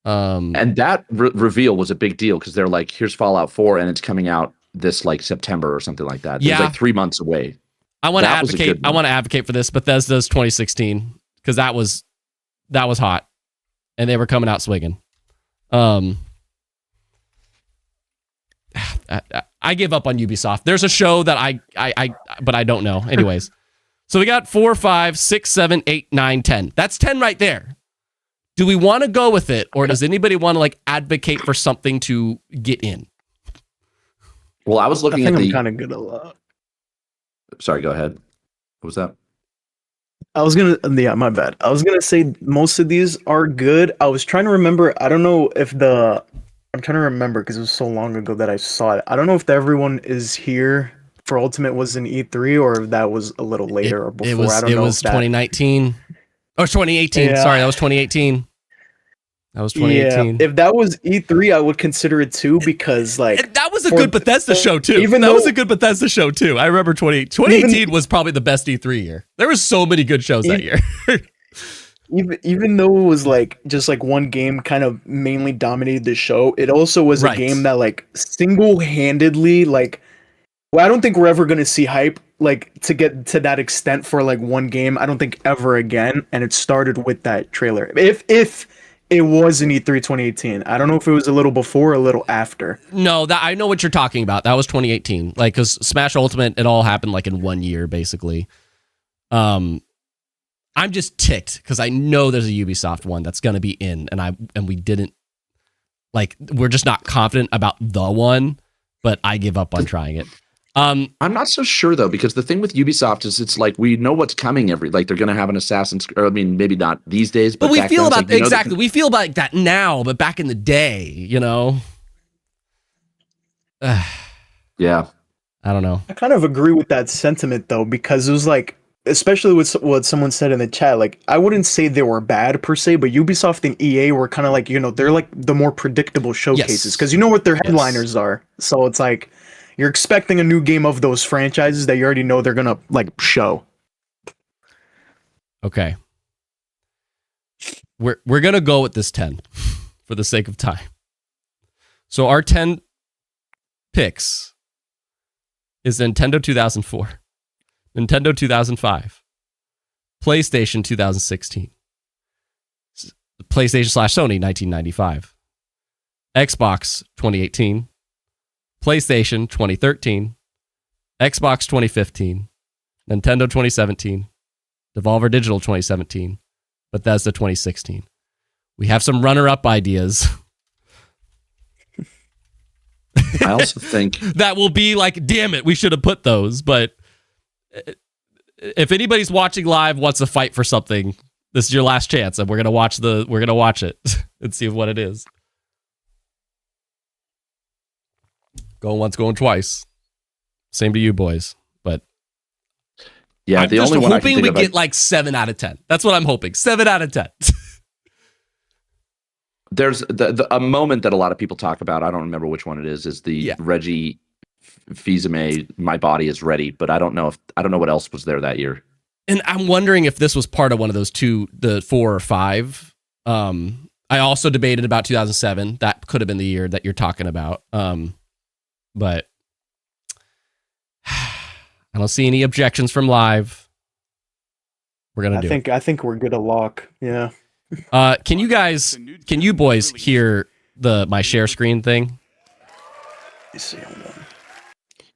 And that reveal was a big deal because they're like, here's Fallout 4, and it's coming out this like September or something like that. Yeah. It was like 3 months away. I want to advocate for this. Bethesda's 2016 because that was hot, and they were coming out swinging. I give up on Ubisoft. There's a show that but I don't know. Anyways, so we got 4, 5, 6, 7, 8, 9, 10. That's 10 right there. Do we want to go with it, or does anybody want to like advocate for something to get in? Well, I was looking I'm kind of good at that. Sorry, go ahead. What was that? My bad. I was gonna say most of these are good. I was trying to remember. I don't know if I'm trying to remember because it was so long ago that I saw it. I don't know if everyone is here for Ultimate was in E3 or if that was a little later or before. It was 2019 or 2018. Yeah. Sorry, that was 2018. That was 2018. Yeah, if that was E3, I would consider it too, because like And that was a good Bethesda show too. That was a good Bethesda show too. I remember 2018 was probably the best E3 year. There was so many good shows that year. even though it was like just like one game kind of mainly dominated the show, it also was a game that like single-handedly like, well, I don't think we're ever going to see hype like to get to that extent for like one game. I don't think ever again. And it started with that trailer. If it was in E3 2018, I don't know if it was a little before or a little after. No, that I know what you're talking about. That was 2018. Like, because Smash Ultimate, it all happened like in 1 year, basically. I'm just ticked because I know there's a Ubisoft one that's gonna be in, and we didn't like. We're just not confident about the one, but I give up on trying it. I'm not so sure though, because the thing with Ubisoft is it's like we know what's coming like they're going to have an Assassin's, or I mean maybe not these days, but we back feel then, about like, exactly we feel about that now, but back in the day, you know. Yeah, I don't know. I kind of agree with that sentiment though, because it was like, especially with what someone said in the chat, like I wouldn't say they were bad per se, but Ubisoft and EA were kind of like, you know, they're like the more predictable showcases because you know what their headliners are. So it's like you're expecting a new game of those franchises that you already know they're gonna like show. Okay. We're gonna go with this 10 for the sake of time. So our 10 picks is Nintendo 2004, Nintendo 2005, PlayStation 2016, PlayStation/Sony 1995, Xbox 2018, PlayStation 2013, Xbox 2015, Nintendo 2017, Devolver Digital 2017, Bethesda 2016. We have some runner-up ideas. I also think that will be like, damn it, we should have put those. But if anybody's watching live, wants to fight for something, this is your last chance, and we're gonna watch it and see what it is. Going once, going twice. Same to you boys, but yeah, I'm the just only one I can hoping think we of, get like 7 out of 10. That's what I'm hoping. 7 out of 10. there's a moment that a lot of people talk about. I don't remember which one it is the Reggie Fils-Aimé, My Body Is Ready, but I don't know what else was there that year. And I'm wondering if this was part of one of those two, the 4 or 5. I also debated about 2007. That could have been the year that you're talking about. But I don't see any objections from live. We're gonna do it. I think we're good to lock. Yeah. Can you boys hear my share screen thing? Let's see. Hold on.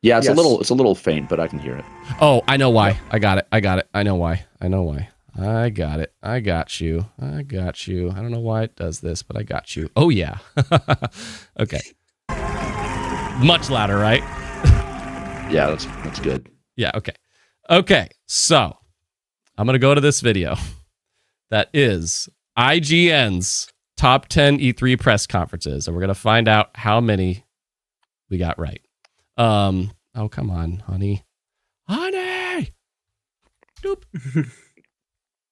Yeah, it's a little faint, but I can hear it. Oh, I know why. I got it. I know why. I got it. I got you. I don't know why it does this, but I got you. Oh yeah. Okay. Much louder, right? Yeah, that's good. Yeah, okay. So I'm gonna go to this video that is IGN's top 10 E3 press conferences, and we're gonna find out how many we got right. Oh, come on, honey. Doop.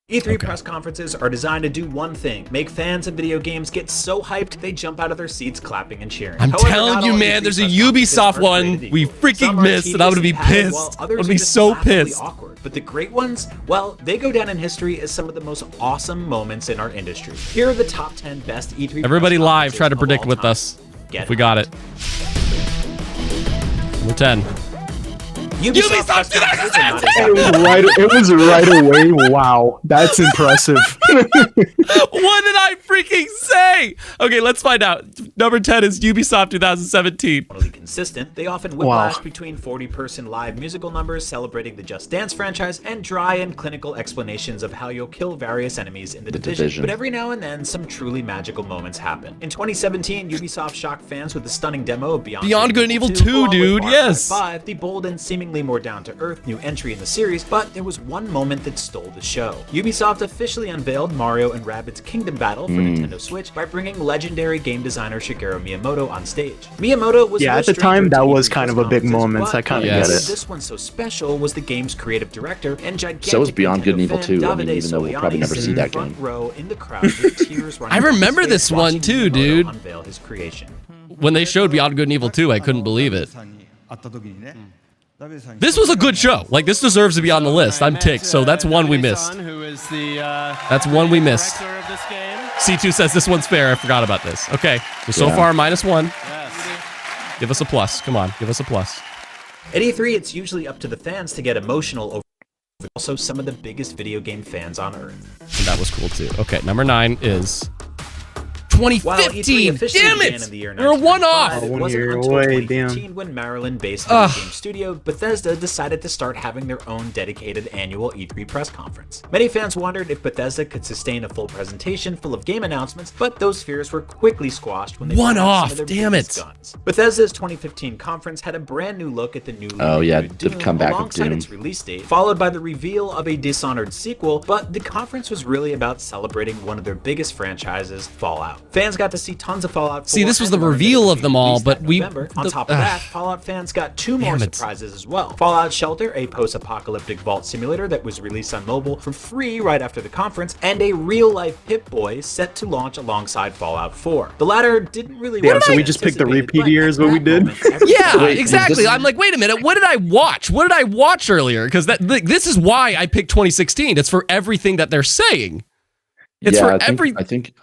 E3 press conferences are designed to do one thing: make fans of video games get so hyped they jump out of their seats clapping and cheering. I'm However, telling not you, all man, E3 there's a press conferences Ubisoft are one created we equal. freaking Some are missed, and I'm gonna be tedious and added, while pissed. others I'm gonna are be just so laughably pissed. awkward. But the great ones, well, they go down in history as some of the most awesome moments in our industry. Here are the top 10 best E3 Everybody press live, try to conferences predict of all with time. us Get if we got it. Number 10. Ubisoft press conferences are not It was right away. Wow, that's impressive. What did I freaking say? Okay, let's find out. Number 10 is Ubisoft 2017. totally consistent. They often whiplash between 40-person live musical numbers celebrating the Just Dance franchise and dry and clinical explanations of how you'll kill various enemies in the Division. But every now and then, some truly magical moments happen. In 2017, Ubisoft shocked fans with a stunning demo of Beyond Good and Evil 2, along with dude, Far Cry yes. 5, the bold and seemingly seemingly more down-to-earth new entry in the series, but there was one moment that stole the show. Ubisoft officially unveiled Mario & Rabbids Kingdom Battle for Nintendo Switch by bringing legendary game designer Shigeru Miyamoto on stage. Miyamoto was at the time that was kind of a big moment. I kind of get it. This one so special was the game's creative director and gigantic so was Beyond Good and Evil fan 2. I mean, Davide even though we'll probably never see that game. Row in the crowd with tears running I remember down his this face one watching too, Miyamoto dude. unveil his creation. When they showed Beyond Good and Evil 2, I couldn't believe it. This was a good show. Like, this deserves to be on the list. I'm ticked, so that's one we missed. That's one we missed. C2 says this one's fair. I forgot about this. Okay, so far, -1. Give us a plus. Come on, give us a plus. At E3, it's usually up to the fans to get emotional over also some of the biggest video game fans on Earth. And that was cool, too. Okay, number 9 is 2015. Damn it! We're one off. It wasn't until 2015 when Maryland-based video game studio Bethesda decided to start having their own dedicated annual E3 press conference. Many fans wondered if Bethesda could sustain a full presentation full of game announcements, but those fears were quickly squashed when they one off. Some of their Damn it! guns. Bethesda's 2015 conference had a brand new look at the newly they've come back with alongside Doom. its release date, followed by the reveal of a Dishonored sequel. But the conference was really about celebrating one of their biggest franchises, Fallout. Fans got to see tons of Fallout 4. See, this was the reveal of them all, but we... On top of that, Fallout fans got 2 more surprises as well. Fallout Shelter, a post-apocalyptic vault simulator that was released on mobile for free right after the conference, and a real-life Pip-Boy set to launch alongside Fallout 4. The latter didn't really work. So we just picked the repeat years, what we did? Yeah, exactly. I'm like, wait a minute, what did I watch? What did I watch earlier? Because this is why I picked 2016. It's for everything that they're saying. It's for I think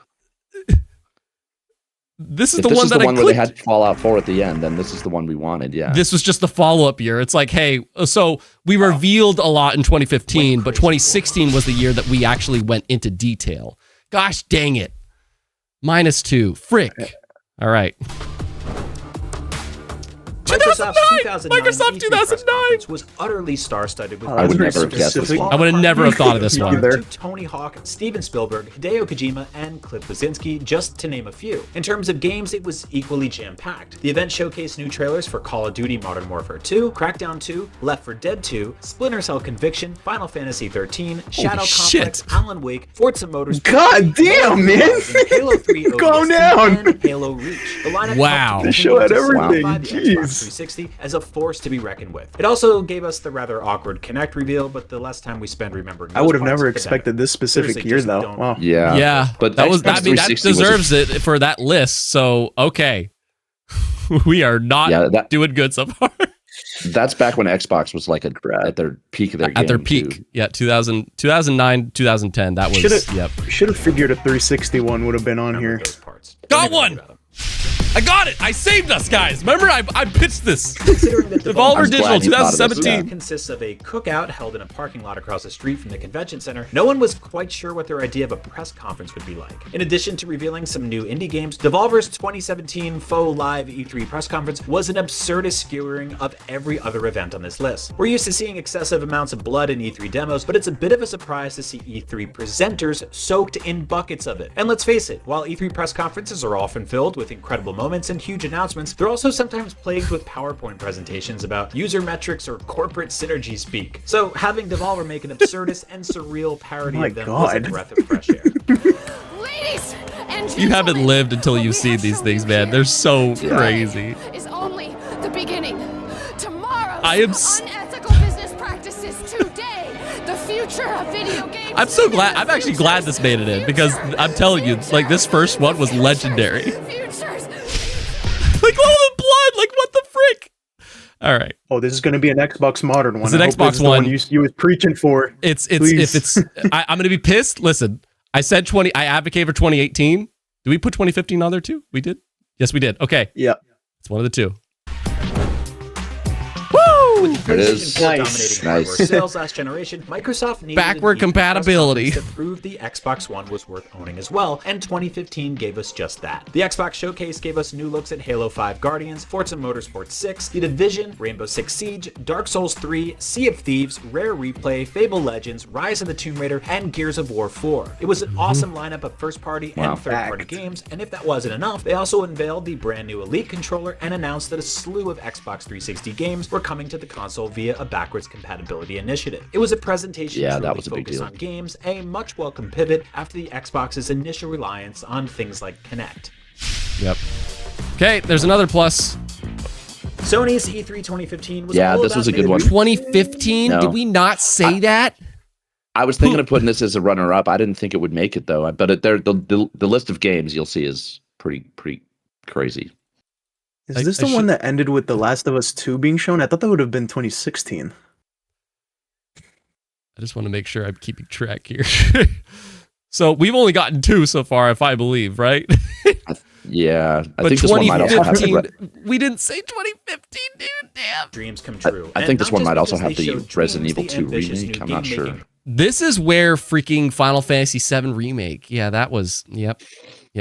this is if the this one is that the one I where they clicked. had Fallout 4 at the end, then this is the one we wanted. Yeah. This was just the follow-up year. It's like, hey, so we revealed a lot in 2015, but 2016 was the year that we actually went into detail. Gosh dang it. -2. Frick. All right. Microsoft's 2009 Microsoft 2009 was utterly star-studded with I would never have guessed this one. I would have never have thought of this one. Either. Tony Hawk, Steven Spielberg, Hideo Kojima, and Cliff Bleszinski, just to name a few. In terms of games, it was equally jam-packed. The event showcased new trailers for Call of Duty Modern Warfare 2, Crackdown 2, Left 4 Dead 2, Splinter Cell Conviction, Final Fantasy 13, Shadow Complex, Alan Wake, Forza Motorsport. God damn, man! Halo 3 Calm ODST, down. and Halo Reach. The lineup Wow. helped to The show had continue to everything. solidify the Xbox Jeez. 360 as a force to be reckoned with. It also gave us the rather awkward Kinect reveal, but the less time we spend remembering I those would have parts, never the expected this specific Seriously, year, just though. don't- Wow. Yeah. Yeah, But that was. Xbox I mean, that 360 was deserves it for that list. So okay, we are not doing good so far. That's back when Xbox was like at their peak of their game. At their peak, too. yeah, 2009, 2010. That was Should have figured a 360 one would have been on here. those parts. Got one. I got it. I saved us, guys. Remember, I pitched this. Considering that Devolver I'm Digital glad you thought of this, 2017. consists of a cookout held in a parking lot across the street from the convention center, no one was quite sure what their idea of a press conference would be like. In addition to revealing some new indie games, Devolver's 2017 faux live E3 press conference was an absurdist skewering of every other event on this list. We're used to seeing excessive amounts of blood in E3 demos, but it's a bit of a surprise to see E3 presenters soaked in buckets of it. And let's face it, while E3 press conferences are often filled with incredible moments and huge announcements, they're also sometimes plagued with PowerPoint presentations about user metrics or corporate synergy speak. So having Devolver make an absurdist and surreal parody of them was a breath of fresh air. Ladies and You haven't gentlemen, lived until what you we see have these shown things, you man. here They're so today crazy. is only the beginning. Tomorrow's I am unethical business practices today. The future of video games. I'm so glad. I'm actually glad this made it in because I'm telling you, like this first one was legendary. Futures. Like all the blood. Like what the frick? All right. Oh, this is going to be an Xbox modern one. It's an I hope Xbox this is the One. you was preaching for. If Please. it's I'm gonna be pissed. Listen, I said 20. I advocate for 2018. Did we put 2015 on there too? We did. Yes, we did. Okay, Yeah. it's one of the two. There it is. PlayStation 4 Nice. dominating hardware sales last generation, Microsoft needed Backward an E3 compatibility. press conference to prove the Xbox One was worth owning as well, and 2015 gave us just that. The Xbox Showcase gave us new looks at Halo 5 Guardians, Forza Motorsport 6, The Division, Rainbow Six Siege, Dark Souls 3, Sea of Thieves, Rare Replay, Fable Legends, Rise of the Tomb Raider, and Gears of War 4. It was an awesome lineup of first-party and third-party games, and if that wasn't enough, they also unveiled the brand new Elite controller and announced that a slew of Xbox 360 games were coming to the console via a backwards compatibility initiative. It was a presentation that was a big focused deal. on games, a much welcome pivot after the Xbox's initial reliance on things like Kinect. Yep. Okay, there's another plus. Sony's E3 2015 was this was a good one. 2015? No. Did we not say that? I was thinking of putting this as a runner-up. I didn't think it would make it though. But the list of games you'll see is pretty crazy. Is this the one that ended with The Last of Us 2 being shown? I thought that would have been 2016. I just want to make sure I'm keeping track here. So we've only gotten 2 so far, if I believe, right? I But think this one might also have 2015, we didn't say 2015, dude. Damn. Dreams come true. I And think this not one just might also because have they the showed Resident Dreams, Evil the 2 ambitious remake. new I'm not sure. game-making This is where freaking Final Fantasy VII Remake. Yeah, that was, yep.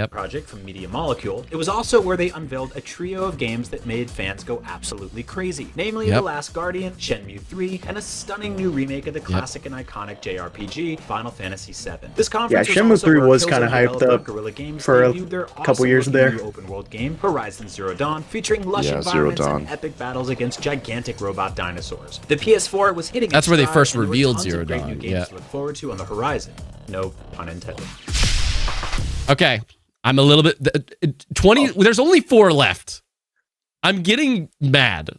project from Media Molecule. It was also where they unveiled a trio of games that made fans go absolutely crazy, namely The Last Guardian, Shenmue 3, and a stunning new remake of the classic and iconic JRPG Final Fantasy VII. This conference Shenmue was also 3 where was Killzone kinda hyped developer up Guerrilla Games for a debuted their couple years awesome-looking there. new open world game, Horizon Zero Dawn, featuring lush Yeah, environments Zero and Dawn. epic battles against gigantic robot dinosaurs. The PS4 was hitting That's its where they stride, first and there were revealed tons of Zero great Dawn, new games yeah. to look forward to on the horizon. No pun intended. Okay, I'm a little bit 20. There's only 4 left. I'm getting mad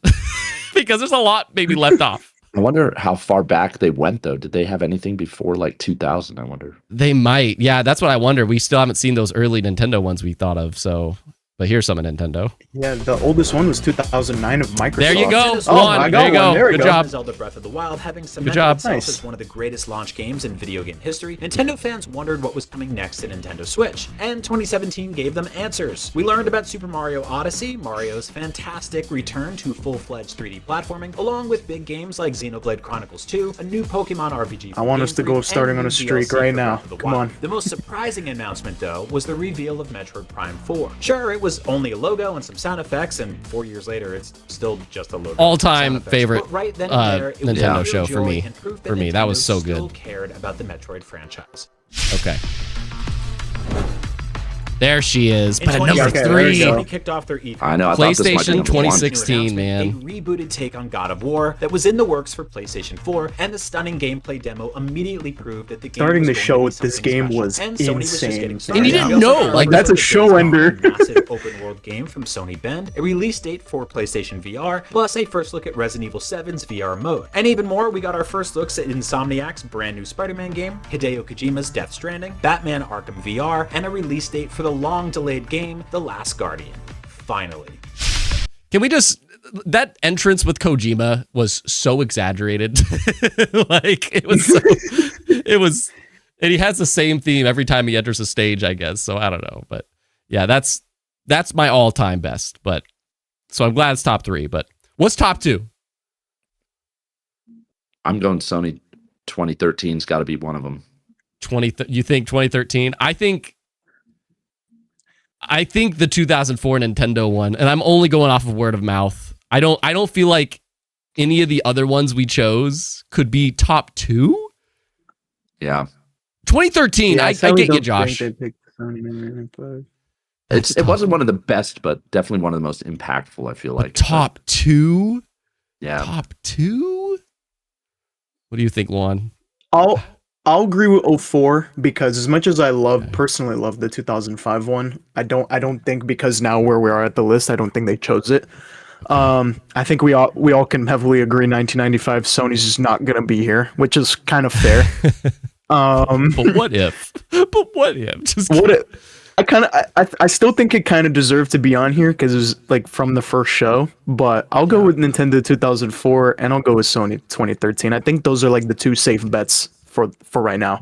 because there's a lot maybe left off. I wonder how far back they went though. Did they have anything before like 2000? I wonder. They might. Yeah, that's what I wonder. We still haven't seen those early Nintendo ones we thought of. So, but here's some of Nintendo. Yeah, the oldest one was 2009 of Microsoft. There you go. Oh, One. I There got you go. one. There we Good go. job. Zelda Breath of the Wild having Good cemented job. itself Nice. as one of the greatest launch games in video game history, Nintendo fans wondered what was coming next to Nintendo Switch, and 2017 gave them answers. We learned about Super Mario Odyssey, Mario's fantastic return to full-fledged 3D platforming, along with big games like Xenoblade Chronicles 2, a new Pokemon RPG. I want us to go starting on a streak right now. Come on. The most surprising announcement, though, was the reveal of Metroid Prime 4. Sure, it was only a logo and some sound effects, and 4 years later, it's still just a logo. All-time and sound effects. favorite But right then and there, it was Nintendo real show for joy me. and proof For me, that was Nintendo so still good. cared about the Metroid franchise. Okay. There she is. In But at number 2016, there you 3. go. Sony kicked off their E3. I know. I thought this might be PlayStation number one. 2016, man. A rebooted take on God of War that was in the works for PlayStation 4, and the stunning gameplay demo immediately proved that the game Starting was the going show to be with this something game special. was And Sony was just insane. getting started. And you didn't We also know, got like, that's a Days show Gone, ender. a massive open world game from Sony Bend, a release date for PlayStation VR, plus a first look at Resident Evil 7's VR mode. And even more, we got our first looks at Insomniac's brand new Spider-Man game, Hideo Kojima's Death Stranding, Batman Arkham VR, and a release date for the long-delayed game, The Last Guardian. Finally. Can we just that entrance with Kojima was so exaggerated. Like it was and he has the same theme every time he enters a stage, I guess. So I don't know, but yeah, that's my all-time best. But so I'm glad it's top 3, but what's top 2? I'm going Sony 2013's got to be one of them. You think 2013? I think the 2004 Nintendo one, and I'm only going off of word of mouth. I don't feel like any of the other ones we chose could be top 2. Yeah. 2013, I get you, Josh. It wasn't one of the best, but definitely one of the most impactful, I feel like. Top 2? Yeah. Top 2? What do you think, Luan? I'll agree with 04 because as much as I personally love the 2005 one, I don't think because now where we are at the list, I don't think they chose it. I think we all can heavily agree 1995 Sony's just not gonna be here, which is kind of fair. But what if? Just what if? I still think it kind of deserved to be on here because it was like from the first show. But I'll go with Nintendo 2004 and I'll go with Sony 2013. I think those are like the two safe bets for right now.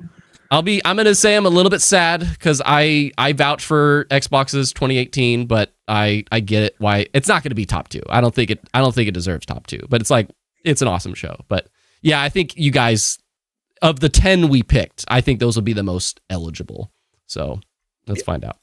I'm gonna say I'm a little bit sad because I vouch for Xbox's 2018, but I get it why it's not gonna be top 2. I don't think it deserves top 2, but it's like it's an awesome show. But yeah, I think you guys of the 10 we picked, I think those will be the most eligible. So let's find out.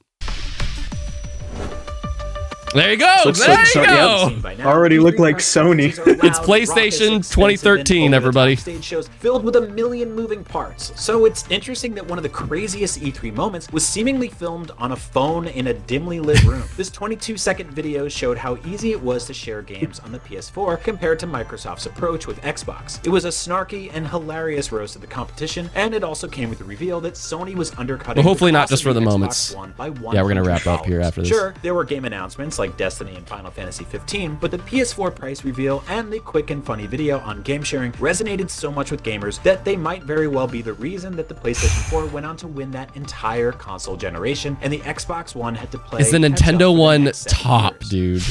There you go. Looks There like you so- go. yep. Already look like Sony. It's PlayStation 2013, everybody. Stage shows filled with a million moving parts. So it's interesting that one of the craziest E3 moments was seemingly filmed on a phone in a dimly lit room. This 22-second video showed how easy it was to share games on the PS4 compared to Microsoft's approach with Xbox. It was a snarky and hilarious roast of the competition, and it also came with the reveal that Sony was undercutting. Well, hopefully the not cost just of for the Xbox moments. One by Yeah, we're gonna wrap up here $100. after this. Sure, there were game announcements like Destiny and Final Fantasy 15, but the PS4 price reveal and the quick and funny video on game sharing resonated so much with gamers that they might very well be the reason that the PlayStation 4 went on to win that entire console generation, and the Xbox One had to play. Is the catch up for Nintendo the one next 7 top, years. dude?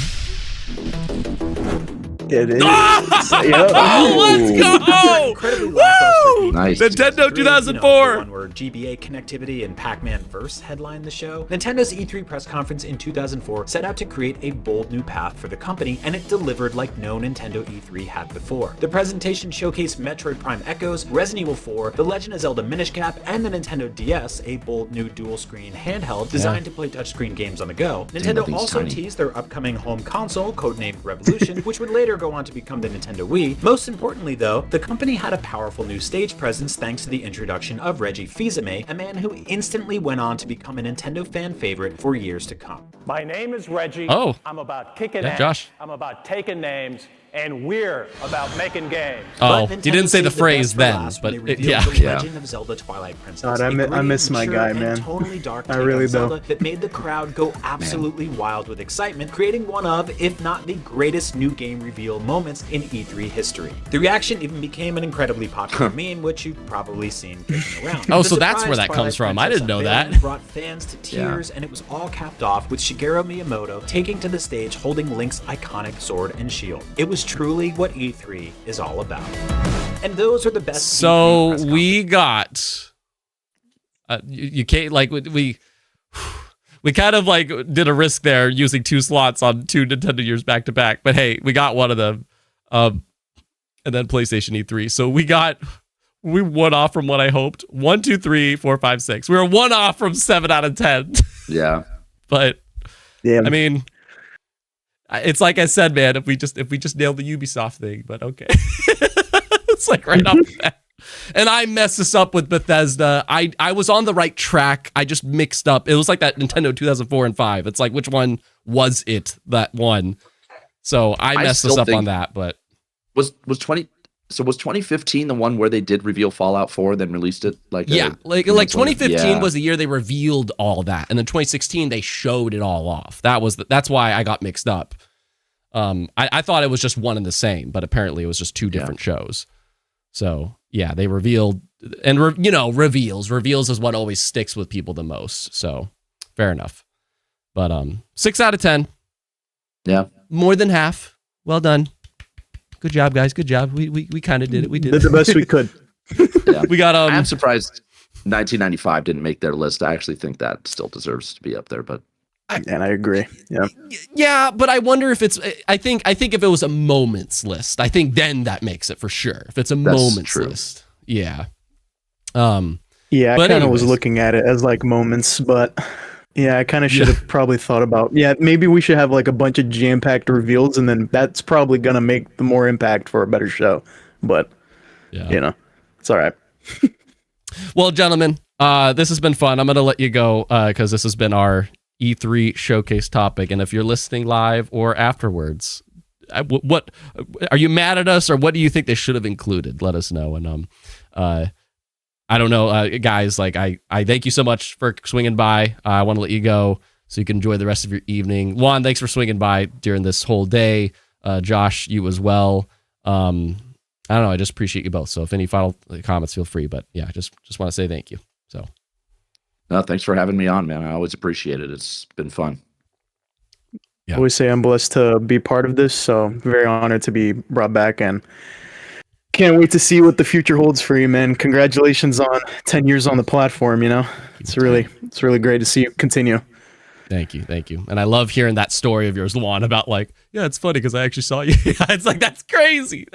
It is. Oh, let's go! Incredibly lackluster. Nice. Nintendo 2004. The one where GBA connectivity and Pac-Man Verse headlined the show. Nintendo's E3 press conference in 2004 set out to create a bold new path for the company, and it delivered like no Nintendo E3 had before. The presentation showcased Metroid Prime Echoes, Resident Evil 4, The Legend of Zelda Minish Cap, and the Nintendo DS, a bold new dual-screen handheld designed to play touchscreen games on the go. Nintendo thing's also tiny. teased their upcoming home console, codenamed Revolution, which would later go on to become the Nintendo Wii. Most importantly, though, the company had a powerful new stage presence thanks to the introduction of Reggie Fils-Aimé, a man who instantly went on to become a Nintendo fan favorite for years to come. My name is Reggie. Oh. I'm about kicking Yeah, ass. Josh. I'm about taking names, and we're about making games. Oh, But he didn't say Nintendo the saved phrase best for then, last but when they it, revealed yeah. The Yeah. Legend of Zelda Twilight Princess. God, I a miss gritty, my mature, guy, and man. totally dark I take really on Zelda do. that made the crowd go absolutely wild with excitement, creating one of, if not the greatest new game reveal moments in E3 history. The reaction even became an incredibly popular meme, which you've probably seen kicking around. Oh, The so that's where surprise that comes Twilight from. I Princess didn't know unveiling that. Brought fans to tears, and it was all capped off with Shigeru Miyamoto taking to the stage holding Link's iconic sword and shield. It was truly what E3 is all about. And those are the best. So E3 press we got you can't like we kind of like did a risk there using 2 slots on 2 Nintendo years back to back, but hey, we got one of them, and then PlayStation E3. So we one off from what I hoped. 1, 2, 3, 4, 5, 6. We were one off from 7 out of 10. Yeah. But Yeah. I mean, it's like I said, man. If we just nailed the Ubisoft thing, but okay, it's like right off the bat. And I messed this up with Bethesda. I was on the right track. I just mixed up. It was like that Nintendo 2004 and 5. It's like which one was it that one? So I messed this still up on think- that. But Was 2015 the one where they did reveal Fallout 4, then released it like yeah, like 2015 Yeah. was the year they revealed all that, and then 2016 they showed it all off. That's why I got mixed up. I thought it was just one and the same, but apparently it was just 2 different shows. So yeah, they revealed and reveals is what always sticks with people the most. So fair enough. But 6 out of 10. Yeah. More than half. Well done. Good job, guys. Good job. We kind of did it. We did Did the best we could. Yeah. We got I'm surprised 1995 didn't make their list. I actually think that still deserves to be up there, but And I agree. Yeah. Yeah, but I wonder if it's. I think if it was a moments list, I think then that makes it for sure. If it's a moments true. list, yeah. Yeah, I But kind of was anyways. looking at it as like moments, but yeah, I kind of should have probably thought about, maybe we should have like a bunch of jam-packed reveals, and then that's probably going to make the more impact for a better show. But, Yeah. it's all right. Well, gentlemen, this has been fun. I'm going to let you go because this has been our E3 showcase topic. And if you're listening live or afterwards, what are you mad at us, or what do you think they should have included? Let us know. And I don't know, guys. Like I thank you so much for swinging by. I want to let you go so you can enjoy the rest of your evening. Juan, thanks for swinging by during this whole day. Josh, you as well. I don't know. I just appreciate you both. So if any final comments, feel free. But yeah, just want to say thank you. So. no, thanks for having me on, man. I always appreciate it. It's been fun. Yeah. I always say I'm blessed to be part of this, so very honored to be brought back, and can't wait to see what the future holds for you, man. Congratulations on 10 years on the platform. It's really great to see you continue. Thank you. And I love hearing that story of yours, Luan, about like, yeah, it's funny because I actually saw you. It's like, that's crazy.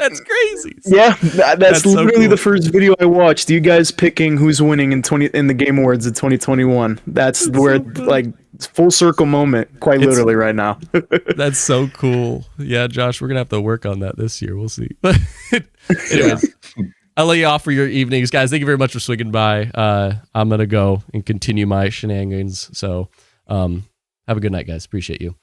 Yeah, that's so literally cool. the first video I watched. You guys picking who's winning in the Game Awards of 2021. That's where so good. like It's full circle moment, quite literally right now. That's so cool. Yeah, Josh, we're gonna have to work on that this year. We'll see. But anyways, I'll let you off for your evenings, guys. Thank you very much for swinging by. I'm gonna go and continue my shenanigans. So have a good night, guys. Appreciate you.